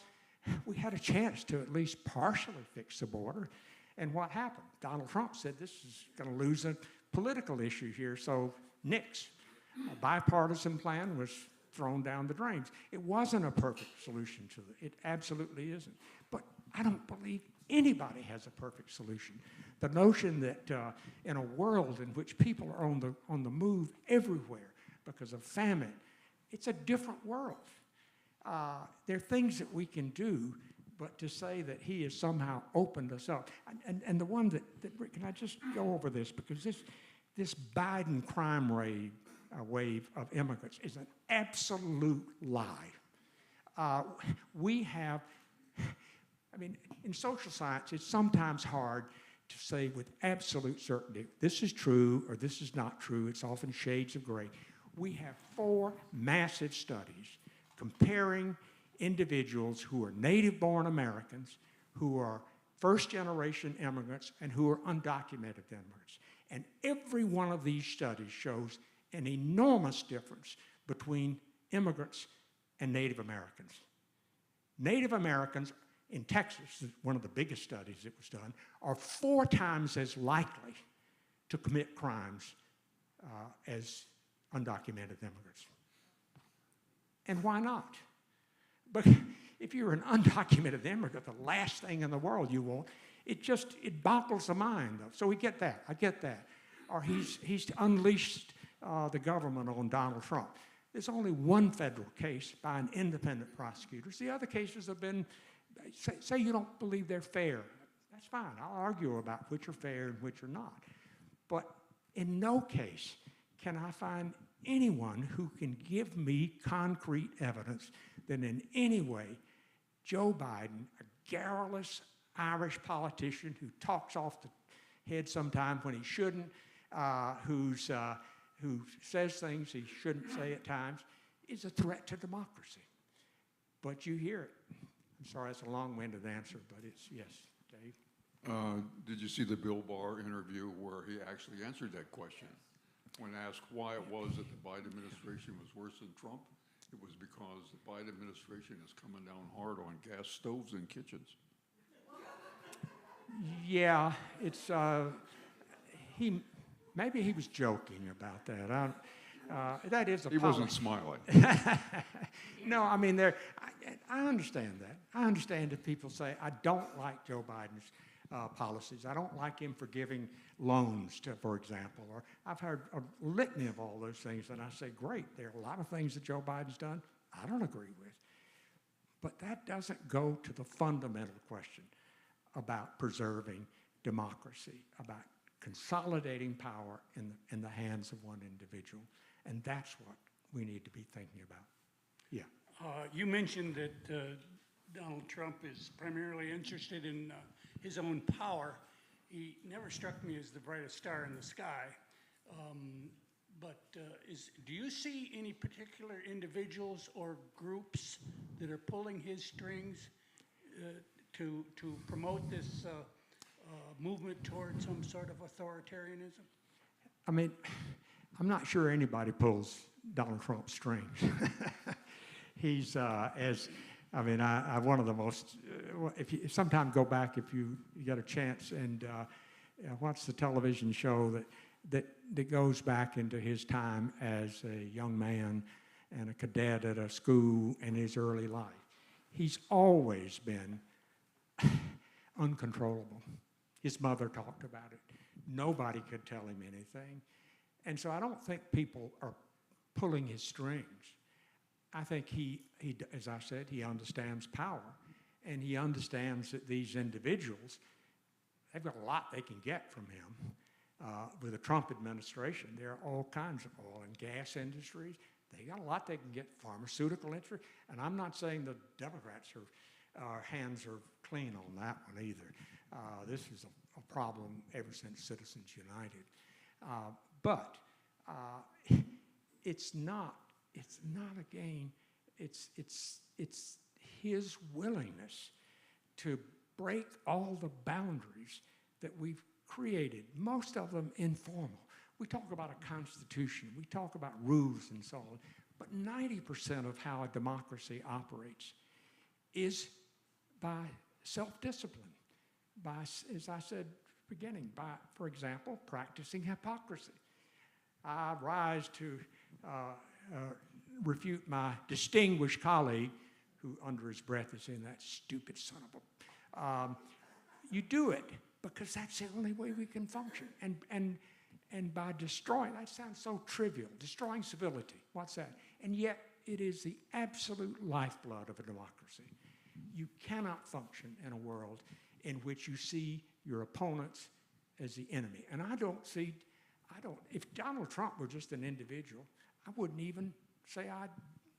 we had a chance to at least partially fix the border. And what happened? Donald Trump said this is going to lose a political issue here, so nix. A bipartisan plan was thrown down the drains. It wasn't a perfect solution to it. It absolutely isn't. But I don't believe anybody has a perfect solution. The notion that in a world in which people are on the move everywhere because of famine, it's a different world. There are things that we can do, but to say that he has somehow opened us up, and the one that can I just go over this, because this Biden crime wave of immigrants is an absolute lie. We have, I mean, in social science, it's sometimes hard to say with absolute certainty, this is true or this is not true. It's often shades of gray. We have 4 massive studies comparing individuals who are native-born Americans, who are first-generation immigrants, and who are undocumented immigrants. And every one of these studies shows an enormous difference between immigrants and Native Americans. Native Americans in Texas, one of the biggest studies that was done, are 4 times as likely to commit crimes as undocumented immigrants. And why not? But if you're an undocumented immigrant, the last thing in the world you want, it boggles the mind. So we get that. I get that. Or he's unleashed the government on Donald Trump. There's only one federal case by an independent prosecutor. The other cases have been, say you don't believe they're fair. That's fine. I'll argue about which are fair and which are not. But in no case can I find anyone who can give me concrete evidence that in any way Joe Biden, a garrulous Irish politician who talks off the head sometimes when he shouldn't, who says things he shouldn't say at times, is a threat to democracy. But you hear it. I'm sorry, that's a long-winded answer, but it's yes, Dave. Did you see the Bill Barr interview where he actually answered that question? When asked why it was that the Biden administration was worse than Trump, it was because the Biden administration is coming down hard on gas stoves and kitchens. Yeah, it's maybe he was joking about that. That is a He wasn't smiling. No, I mean, I understand that. I understand if people say, I don't like Joe Biden's policies. I don't like him for giving loans, for example. Or I've heard a litany of all those things, and I say, great, there are a lot of things that Joe Biden's done I don't agree with. But that doesn't go to the fundamental question about preserving democracy, about consolidating power in the hands of one individual. And that's what we need to be thinking about. Yeah. You mentioned that Donald Trump is primarily interested in his own power. He never struck me as the brightest star in the sky. Do you see any particular individuals or groups that are pulling his strings to promote this movement toward some sort of authoritarianism? I mean, I'm not sure anybody pulls Donald Trump's strings. He's one of the most. If you sometime go back, if you get a chance, and watch the television show that goes back into his time as a young man and a cadet at a school in his early life. He's always been uncontrollable. His mother talked about it. Nobody could tell him anything. And so I don't think people are pulling his strings. I think he, as I said, he understands power, and he understands that these individuals, they've got a lot they can get from him. With the Trump administration, there are all kinds of oil and gas industries. They got a lot they can get, pharmaceutical industry. And I'm not saying the Democrats our hands are clean on that one either. This is a problem ever since Citizens United. But it's not a game. It's his willingness to break all the boundaries that we've created, most of them informal. We talk about a constitution, we talk about rules and so on, but 90% of how a democracy operates is by self-discipline, by, as I said at the beginning, by, for example, practicing hypocrisy. I rise to refute my distinguished colleague, who under his breath is saying, that stupid son of a... you do it because that's the only way we can function. And by destroying, that sounds so trivial, destroying civility, what's that? And yet it is the absolute lifeblood of a democracy. You cannot function in a world in which you see your opponents as the enemy. And if Donald Trump were just an individual, I wouldn't even say I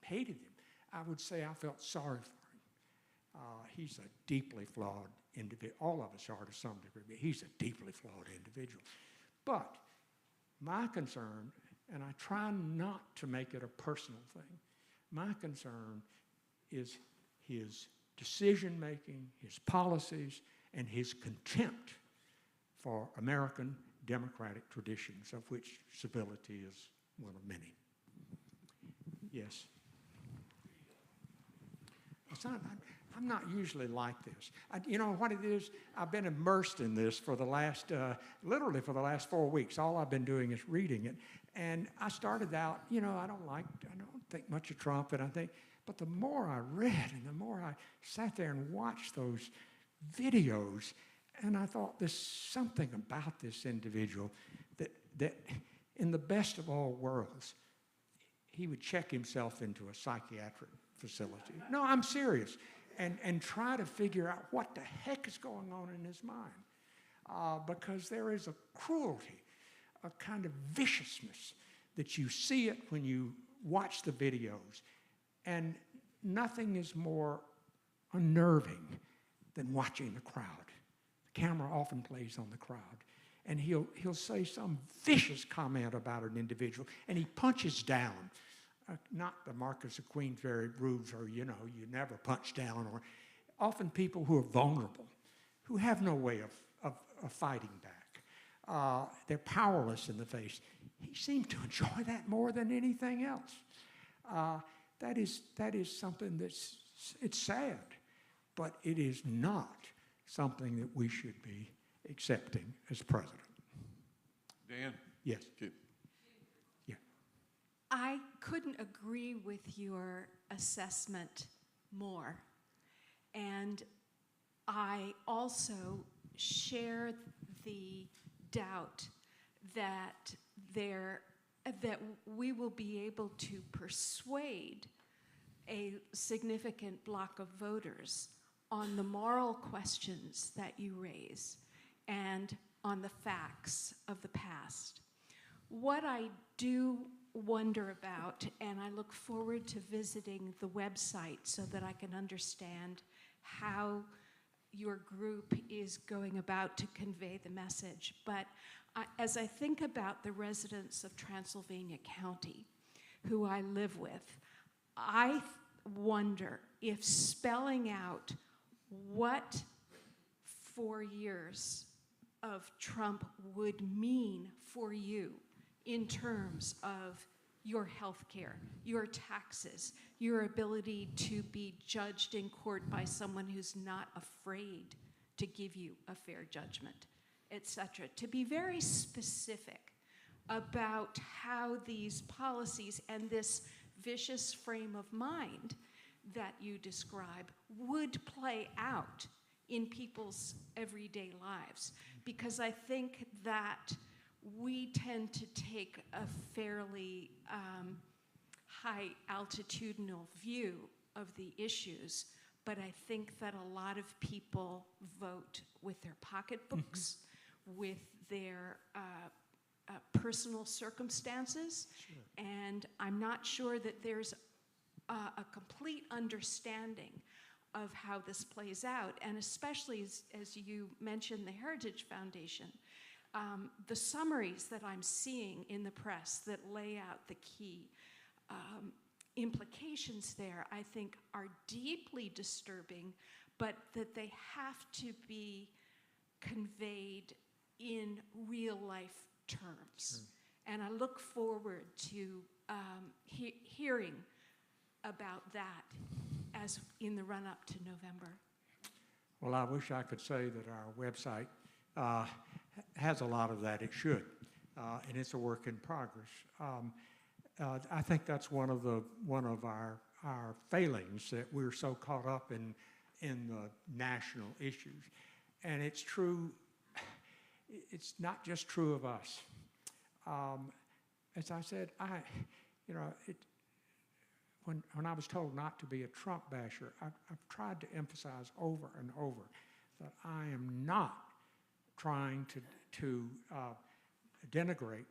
hated him. I would say I felt sorry for him. He's a deeply flawed individual. All of us are to some degree, but he's a deeply flawed individual. But my concern, and I try not to make it a personal thing, my concern is his decision-making, his policies, and his contempt for American democratic traditions, of which civility is one of many. Yes. I'm not usually like this. You know what it is? I've been immersed in this for the last, literally for the last 4 weeks. All I've been doing is reading it. And I started out, I don't think much of Trump, but the more I read and the more I sat there and watched those videos, and I thought there's something about this individual that in the best of all worlds, he would check himself into a psychiatric facility. No, I'm serious. And try to figure out what the heck is going on in his mind. Because there is a cruelty, a kind of viciousness that you see it when you watch the videos. And nothing is more unnerving than watching the crowd. The camera often plays on the crowd. And he'll say some vicious comment about an individual, and he punches down. Not the Marquis of Queensberry rules, or you never punch down, or often people who are vulnerable, who have no way of fighting back. They're powerless in the face. He seemed to enjoy that more than anything else. That is something it's sad, but it is not something that we should be accepting as president. Dan? Yes. Okay. I couldn't agree with your assessment more. And I also share the doubt that we will be able to persuade a significant block of voters on the moral questions that you raise and on the facts of the past. What I do wonder about, and I look forward to visiting the website so that I can understand how your group is going about to convey the message. But as I think about the residents of Transylvania County who I live with, I wonder if spelling out what 4 years of Trump would mean for you in terms of your health care, your taxes, your ability to be judged in court by someone who's not afraid to give you a fair judgment, etc. To be very specific about how these policies and this vicious frame of mind that you describe would play out in people's everyday lives. Because I think that we tend to take a fairly high altitudinal view of the issues, but I think that a lot of people vote with their pocketbooks, with their personal circumstances, and I'm not sure that there's a complete understanding of how this plays out, and especially as you mentioned the Heritage Foundation, the summaries that I'm seeing in the press that lay out the key implications there, I think are deeply disturbing, but that they have to be conveyed in real life terms. And I look forward to hearing about that as in the run-up to November. Well, I wish I could say that our website has a lot of that. It should, and it's a work in progress. I think that's one of our failings, that we're so caught up in the national issues, and it's true. It's not just true of us. As I said, when I was told not to be a Trump basher, I've tried to emphasize over and over that I am not trying to denigrate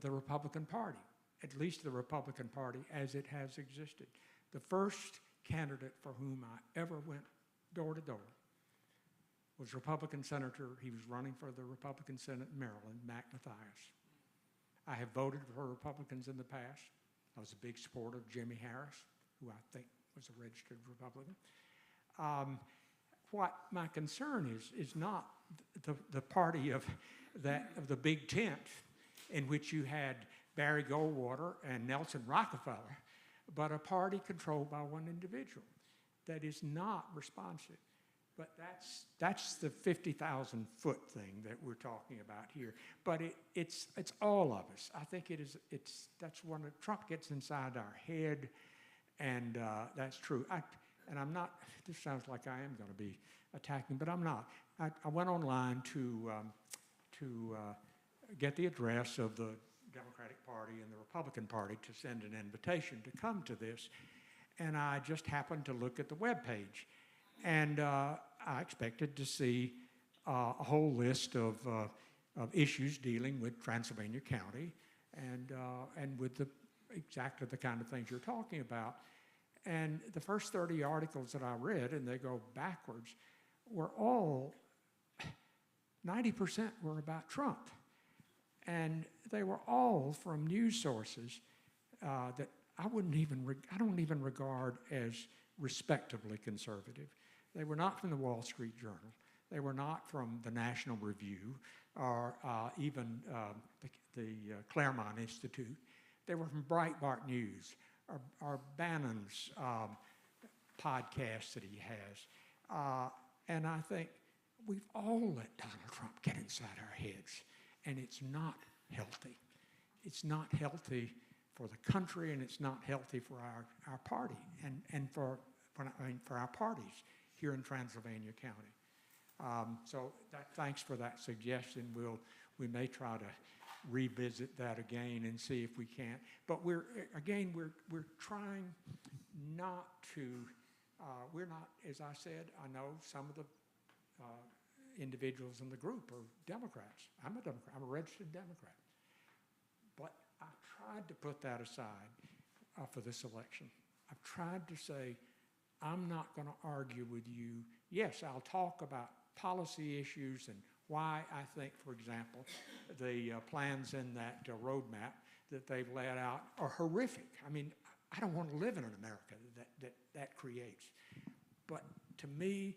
the Republican Party, at least the Republican Party as it has existed. The first candidate for whom I ever went door to door was Republican Senator. He was running for the Republican Senate in Maryland, Mac Mathias. I have voted for Republicans in the past. I was a big supporter of Jimmy Harris, who I think was a registered Republican. What my concern is not the party of the big tent in which you had Barry Goldwater and Nelson Rockefeller, but a party controlled by one individual that is not responsive. But that's the 50,000-foot thing that we're talking about here. But it's all of us. I think that's one that Trump gets inside our head, and that's true. And I'm not. This sounds like I am going to be attacking, but I'm not. I went online to get the address of the Democratic Party and the Republican Party to send an invitation to come to this, and I just happened to look at the webpage. And I expected to see a whole list of issues dealing with Transylvania County and with exactly the kind of things you're talking about. And the first 30 articles that I read, and they go backwards, were all, 90% were about Trump. And they were all from news sources that I don't even regard as respectably conservative. They were not from the Wall Street Journal. They were not from the National Review or even the Claremont Institute. They were from Breitbart News or Bannon's podcast that he has. And I think we've all let Donald Trump get inside our heads, and it's not healthy. It's not healthy for the country, and it's not healthy for our party and for our parties here in Transylvania County. So thanks for that suggestion. We may try to revisit that again and see if we can't. But we're trying not to. We're not, as I said. I know some of the individuals in the group are Democrats. I'm a Democrat. I'm a registered Democrat. But I tried to put that aside for this election. I've tried to say, I'm not going to argue with you. Yes, I'll talk about policy issues and why I think, for example, the plans in that roadmap that they've laid out are horrific. I mean, I don't want to live in an America that creates. But to me,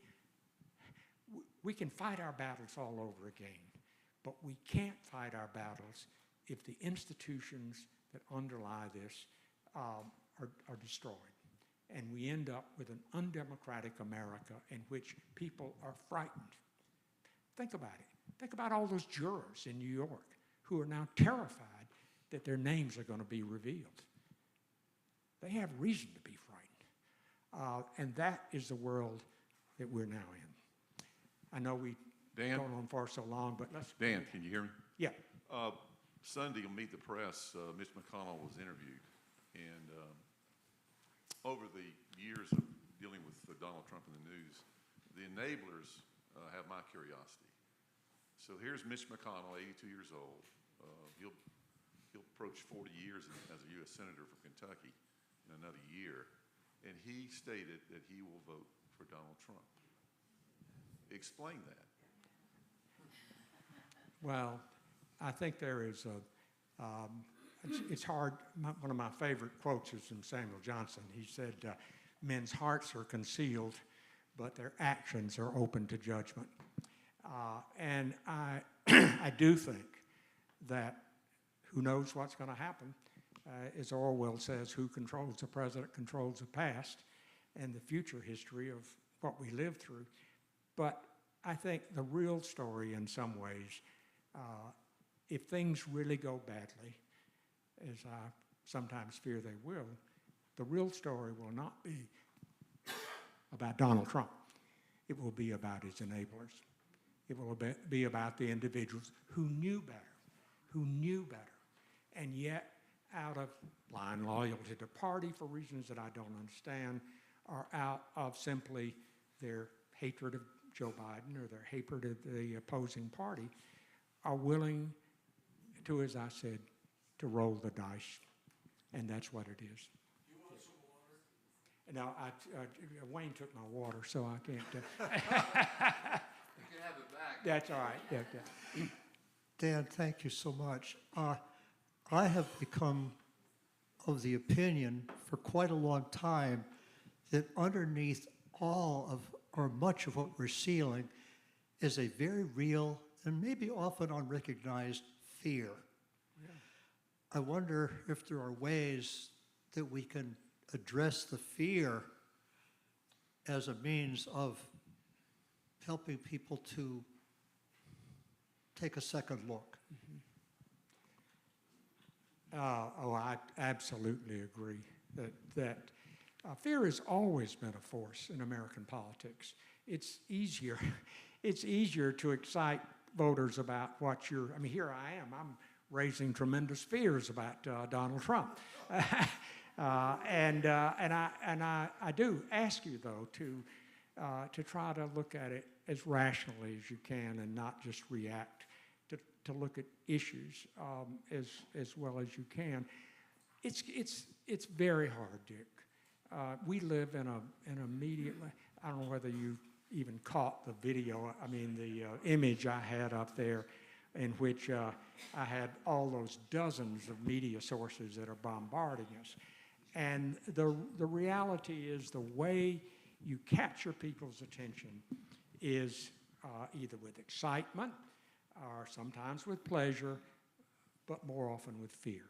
we can fight our battles all over again, but we can't fight our battles if the institutions that underlie this are destroyed. And we end up with an undemocratic America in which people are frightened. Think about it. Think about all those jurors in New York who are now terrified that their names are going to be revealed. They have reason to be frightened. And that is the world that we're now in. I know we've Dan? gone on for so long, but let's... Dan, can you hear me? Yeah. Sunday on Meet the Press, Mitch McConnell was interviewed, and over the years of dealing with Donald Trump in the news, the enablers have my curiosity. So here's Mitch McConnell, 82 years old. He'll approach 40 years as a U.S. Senator for Kentucky in another year, and he stated that he will vote for Donald Trump. Explain that. Well, I think there is a, it's hard, one of my favorite quotes is from Samuel Johnson. He said, men's hearts are concealed, but their actions are open to judgment. And I do think that who knows what's going to happen. As Orwell says, who controls the present controls the past and the future history of what we lived through. But I think the real story in some ways, if things really go badly, as I sometimes fear they will, the real story will not be about Donald Trump. It will be about his enablers. It will be about the individuals who knew better, and yet out of blind loyalty to party for reasons that I don't understand, or out of simply their hatred of Joe Biden or their hatred of the opposing party, are willing to, as I said, to roll the dice. And that's what it is. You want some water? No, Wayne took my water, so I can't. You can have it back. That's all right. Yeah. Dan, thank you so much. I have become of the opinion for quite a long time that underneath all of, or much of what we're seeing, is a very real and maybe often unrecognized fear. Yeah. I wonder if there are ways that we can address the fear as a means of helping people to take a second look. I absolutely agree that fear has always been a force in American politics. It's easier to excite voters about what I mean, here I am. I'm raising tremendous fears about Donald Trump. And I do ask you, though, to try to look at it as rationally as you can and not just react, to look at issues as well as you can. It's very hard, Dick. We live in a media, I don't know whether you even caught the video, I mean the image I had up there in which I had all those dozens of media sources that are bombarding us. And the reality is the way you capture people's attention is either with excitement or sometimes with pleasure, but more often with fear.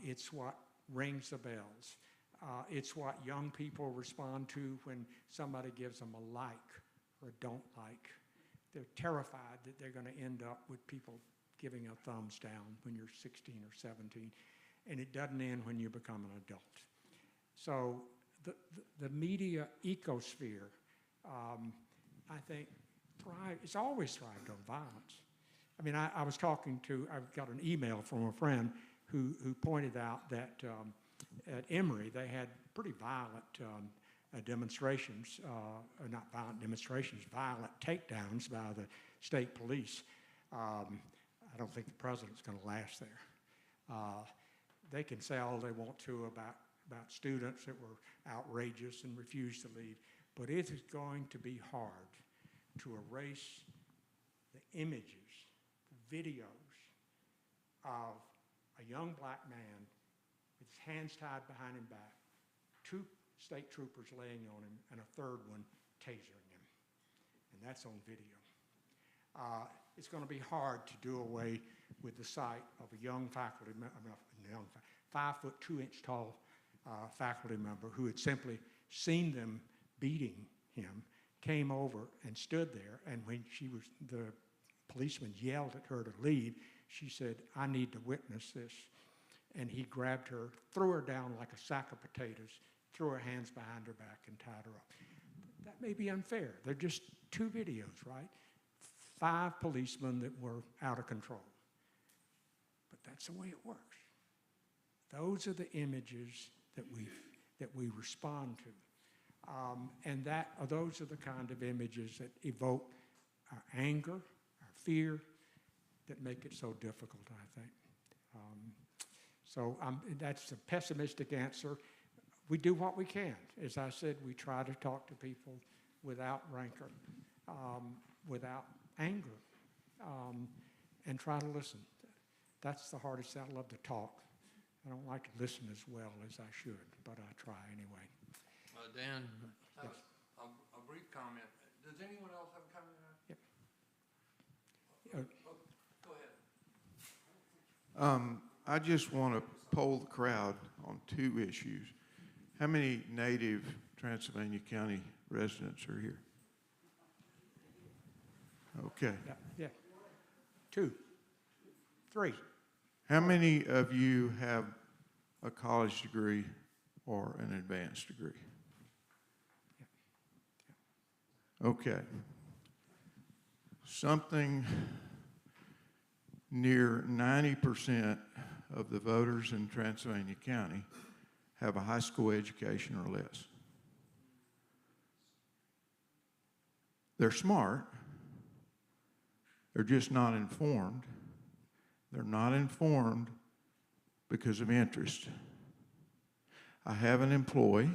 It's what rings the bells. It's what young people respond to when somebody gives them a like or a don't like. They're terrified that they're going to end up with people giving a thumbs down when you're 16 or 17, and it doesn't end when you become an adult. So the media ecosphere, I think, it's always thrived on violence. I mean, I was talking to, I got an email from a friend who pointed out that at Emory they had pretty violent demonstrations, or not violent demonstrations, violent takedowns by the state police. I don't think the president's going to last there. they can say all they want to about students that were outrageous and refused to leave, but it is going to be hard to erase the images, the videos of a young black man with his hands tied behind his back, 2 state troopers laying on him, and a third one tasering him. And that's on video. It's going to be hard to do away with the sight of a young faculty member, 5 foot 2 inch tall faculty member who had simply seen them beating him, came over and stood there, and when the policeman yelled at her to leave, she said, "I need to witness this." And he grabbed her, threw her down like a sack of potatoes, threw her hands behind her back and tied her up. That may be unfair. They're just 2 videos, right? 5 policemen that were out of control. But that's the way it works. Those are the images that we respond to. And those are the kind of images that evoke our anger, our fear, that make it so difficult, I think. That's a pessimistic answer. We do what we can. As I said, we try to talk to people without rancor, without anger, and try to listen. That's the hardest. I love to talk. I don't like to listen as well as I should, but I try anyway. Dan, a brief comment. Does anyone else have a comment? Yeah. Go ahead. I just want to poll the crowd on 2 issues. How many native Transylvania County residents are here? Okay. Yeah. 2, 3. How many of you have a college degree or an advanced degree? Okay. Something near 90% of the voters in Transylvania County have a high school education or less. They're smart. They're just not informed. They're not informed because of interest. I have an employee,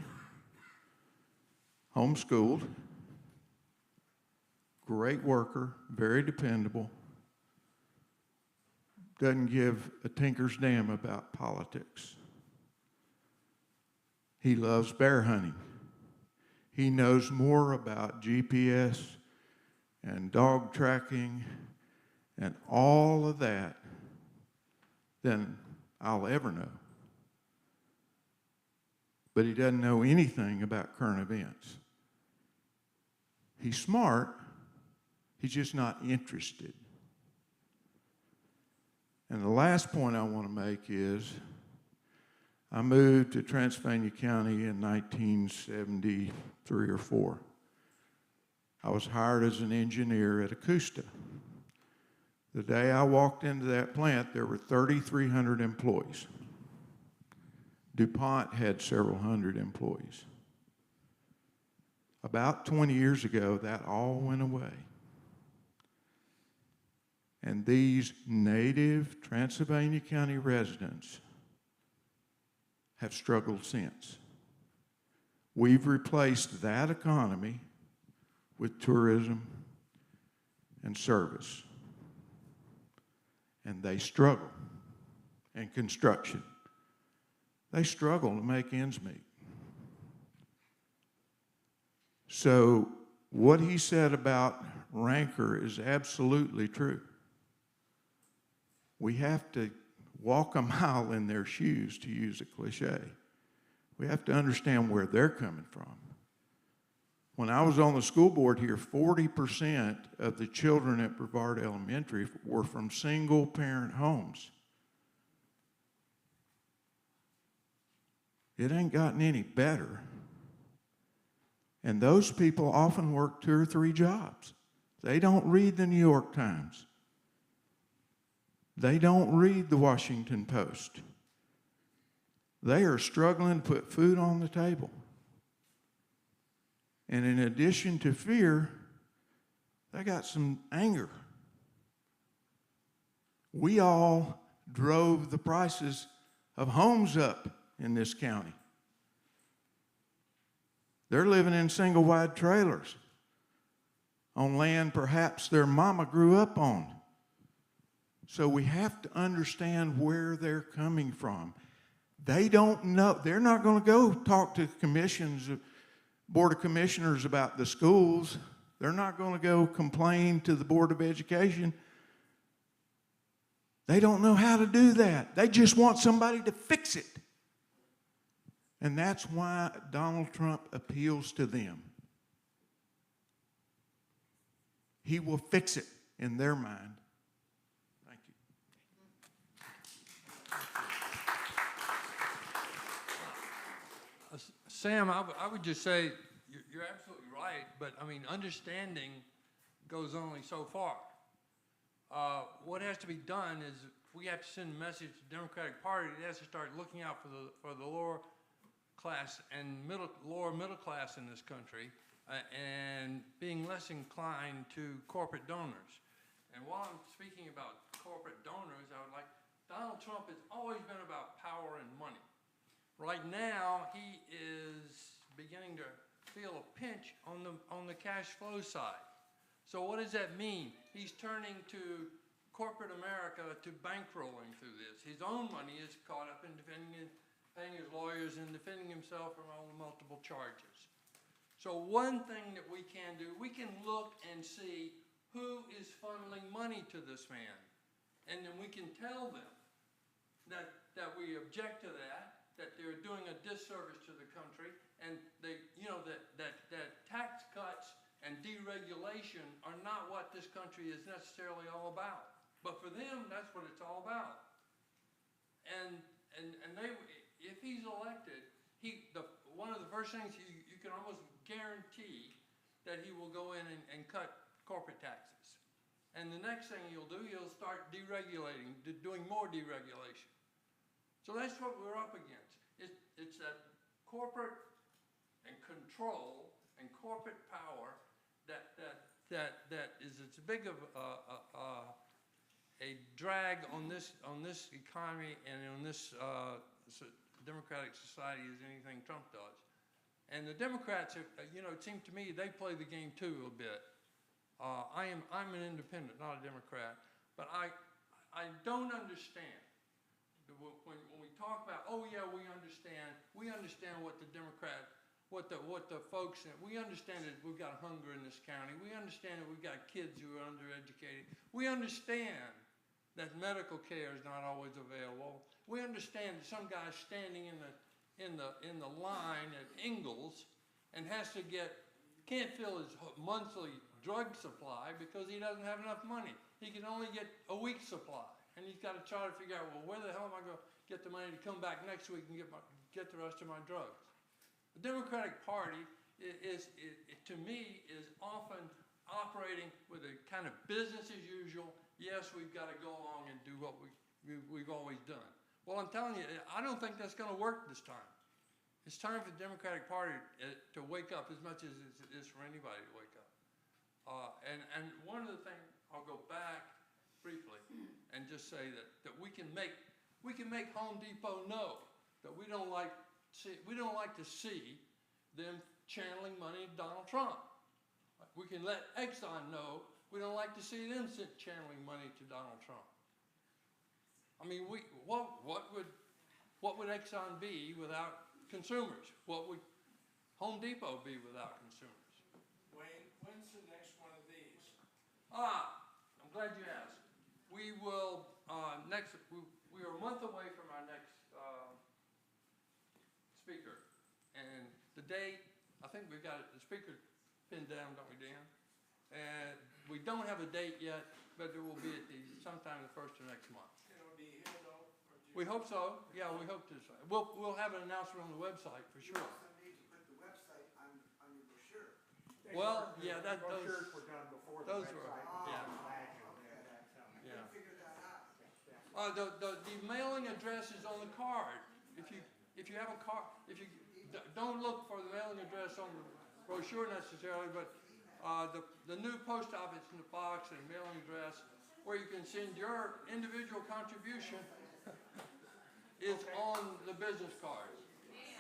homeschooled, great worker, very dependable, doesn't give a tinker's damn about politics. He loves bear hunting. He knows more about GPS and dog tracking and all of that than I'll ever know. But he doesn't know anything about current events. He's smart, he's just not interested. And the last point I want to make is I moved to Transylvania County in 1973 or 4. I was hired as an engineer at Augusta. The day I walked into that plant, there were 3,300 employees. DuPont had several hundred employees. About 20 years ago, that all went away. And these native Transylvania County residents have struggled since. We've replaced that economy with tourism and service. And they struggle. And construction. They struggle to make ends meet. So what he said about rancor is absolutely true. We have to walk a mile in their shoes, to use a cliche. We have to understand where they're coming from. When I was on the school board here, 40% of the children at Brevard Elementary were from single-parent homes. It ain't gotten any better. And those people often work 2 or 3 jobs. They don't read the New York Times. They don't read the Washington Post. They are struggling to put food on the table. And in addition to fear, they got some anger. We all drove the prices of homes up in this county. They're living in single-wide trailers on land perhaps their mama grew up on. So we have to understand where they're coming from. They don't know. They're not going to go talk to Board of Commissioners about the schools. They're not going to go complain to the Board of Education. They don't know how to do that. They just want somebody to fix it. And that's why Donald Trump appeals to them. He will fix it in their mind. Thank you. Sam, I would just say you're absolutely right, but I mean, understanding goes only so far. What has to be done is we have to send a message to the Democratic Party. It has to start looking out for the lower class and lower middle class in this country, and being less inclined to corporate donors. And while I'm speaking about corporate donors, I would like, Donald Trump has always been about power and money. Right now, he is beginning to feel a pinch on the cash flow side. So what does that mean? He's turning to corporate America to bankrolling through this. His own money is caught up in paying his lawyers and defending himself from all the multiple charges. So one thing that we can do, we can look and see who is funneling money to this man. And then we can tell them that we object to that they're doing a disservice to the country, and that tax cuts and deregulation are not what this country is necessarily all about. But for them, that's what it's all about. And if he's elected, one of the first things you can almost guarantee that he will go in and cut corporate taxes. And the next thing he'll do, he'll start deregulating, doing more deregulation. So that's what we're up against. It's that corporate and control and corporate power that is as big of a drag on this economy and on this democratic society as anything Trump does. And the Democrats, it seems to me they play the game too a bit. I'm an independent, not a Democrat, but I don't understand when we talk about, oh yeah, we understand what the Democrat, what the folks, we understand that we've got hunger in this county. We understand that we've got kids who are undereducated. We understand that medical care is not always available. We understand that some guy's standing in the line at Ingalls and can't fill his monthly drug supply because he doesn't have enough money. He can only get a week's supply. And he's got to try to figure out, well, where the hell am I going to get the money to come back next week and get the rest of my drugs? The Democratic Party to me, is often operating with a kind of business as usual. Yes, we've got to go along and do what we've always done. Well, I'm telling you, I don't think that's going to work this time. It's time for the Democratic Party to wake up as much as it is for anybody to wake up. And one of the things, I'll go back briefly and just say that we can make Home Depot know that we don't like to see them channeling money to Donald Trump. We can let Exxon know we don't like to see them channeling money to Donald Trump. I mean, what would Exxon be without consumers? What would Home Depot be without consumers? Wayne, when's the next one of these? I'm glad you asked. We will we are a month away from our next speaker, and the date, I think we've got the speaker pinned down, don't we, Dan? And we don't have a date yet, but it will be at sometime the first of next month. It'll be here though? We hope so. Yeah, we hope to. We'll have an announcement on the website for sure. You also need to put the website on your brochure. Well, yeah, those were done before the those website. were, yeah. Okay. Yeah. Figure that out. The mailing address is on the card. If you have a card, don't look for the mailing address on the brochure necessarily, but the new post office in the box and mailing address where you can send your individual contribution is on the business cards.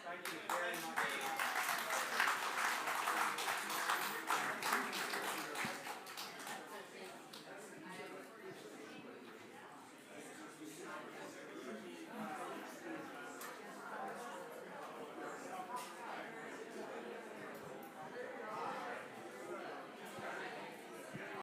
Thank you very much.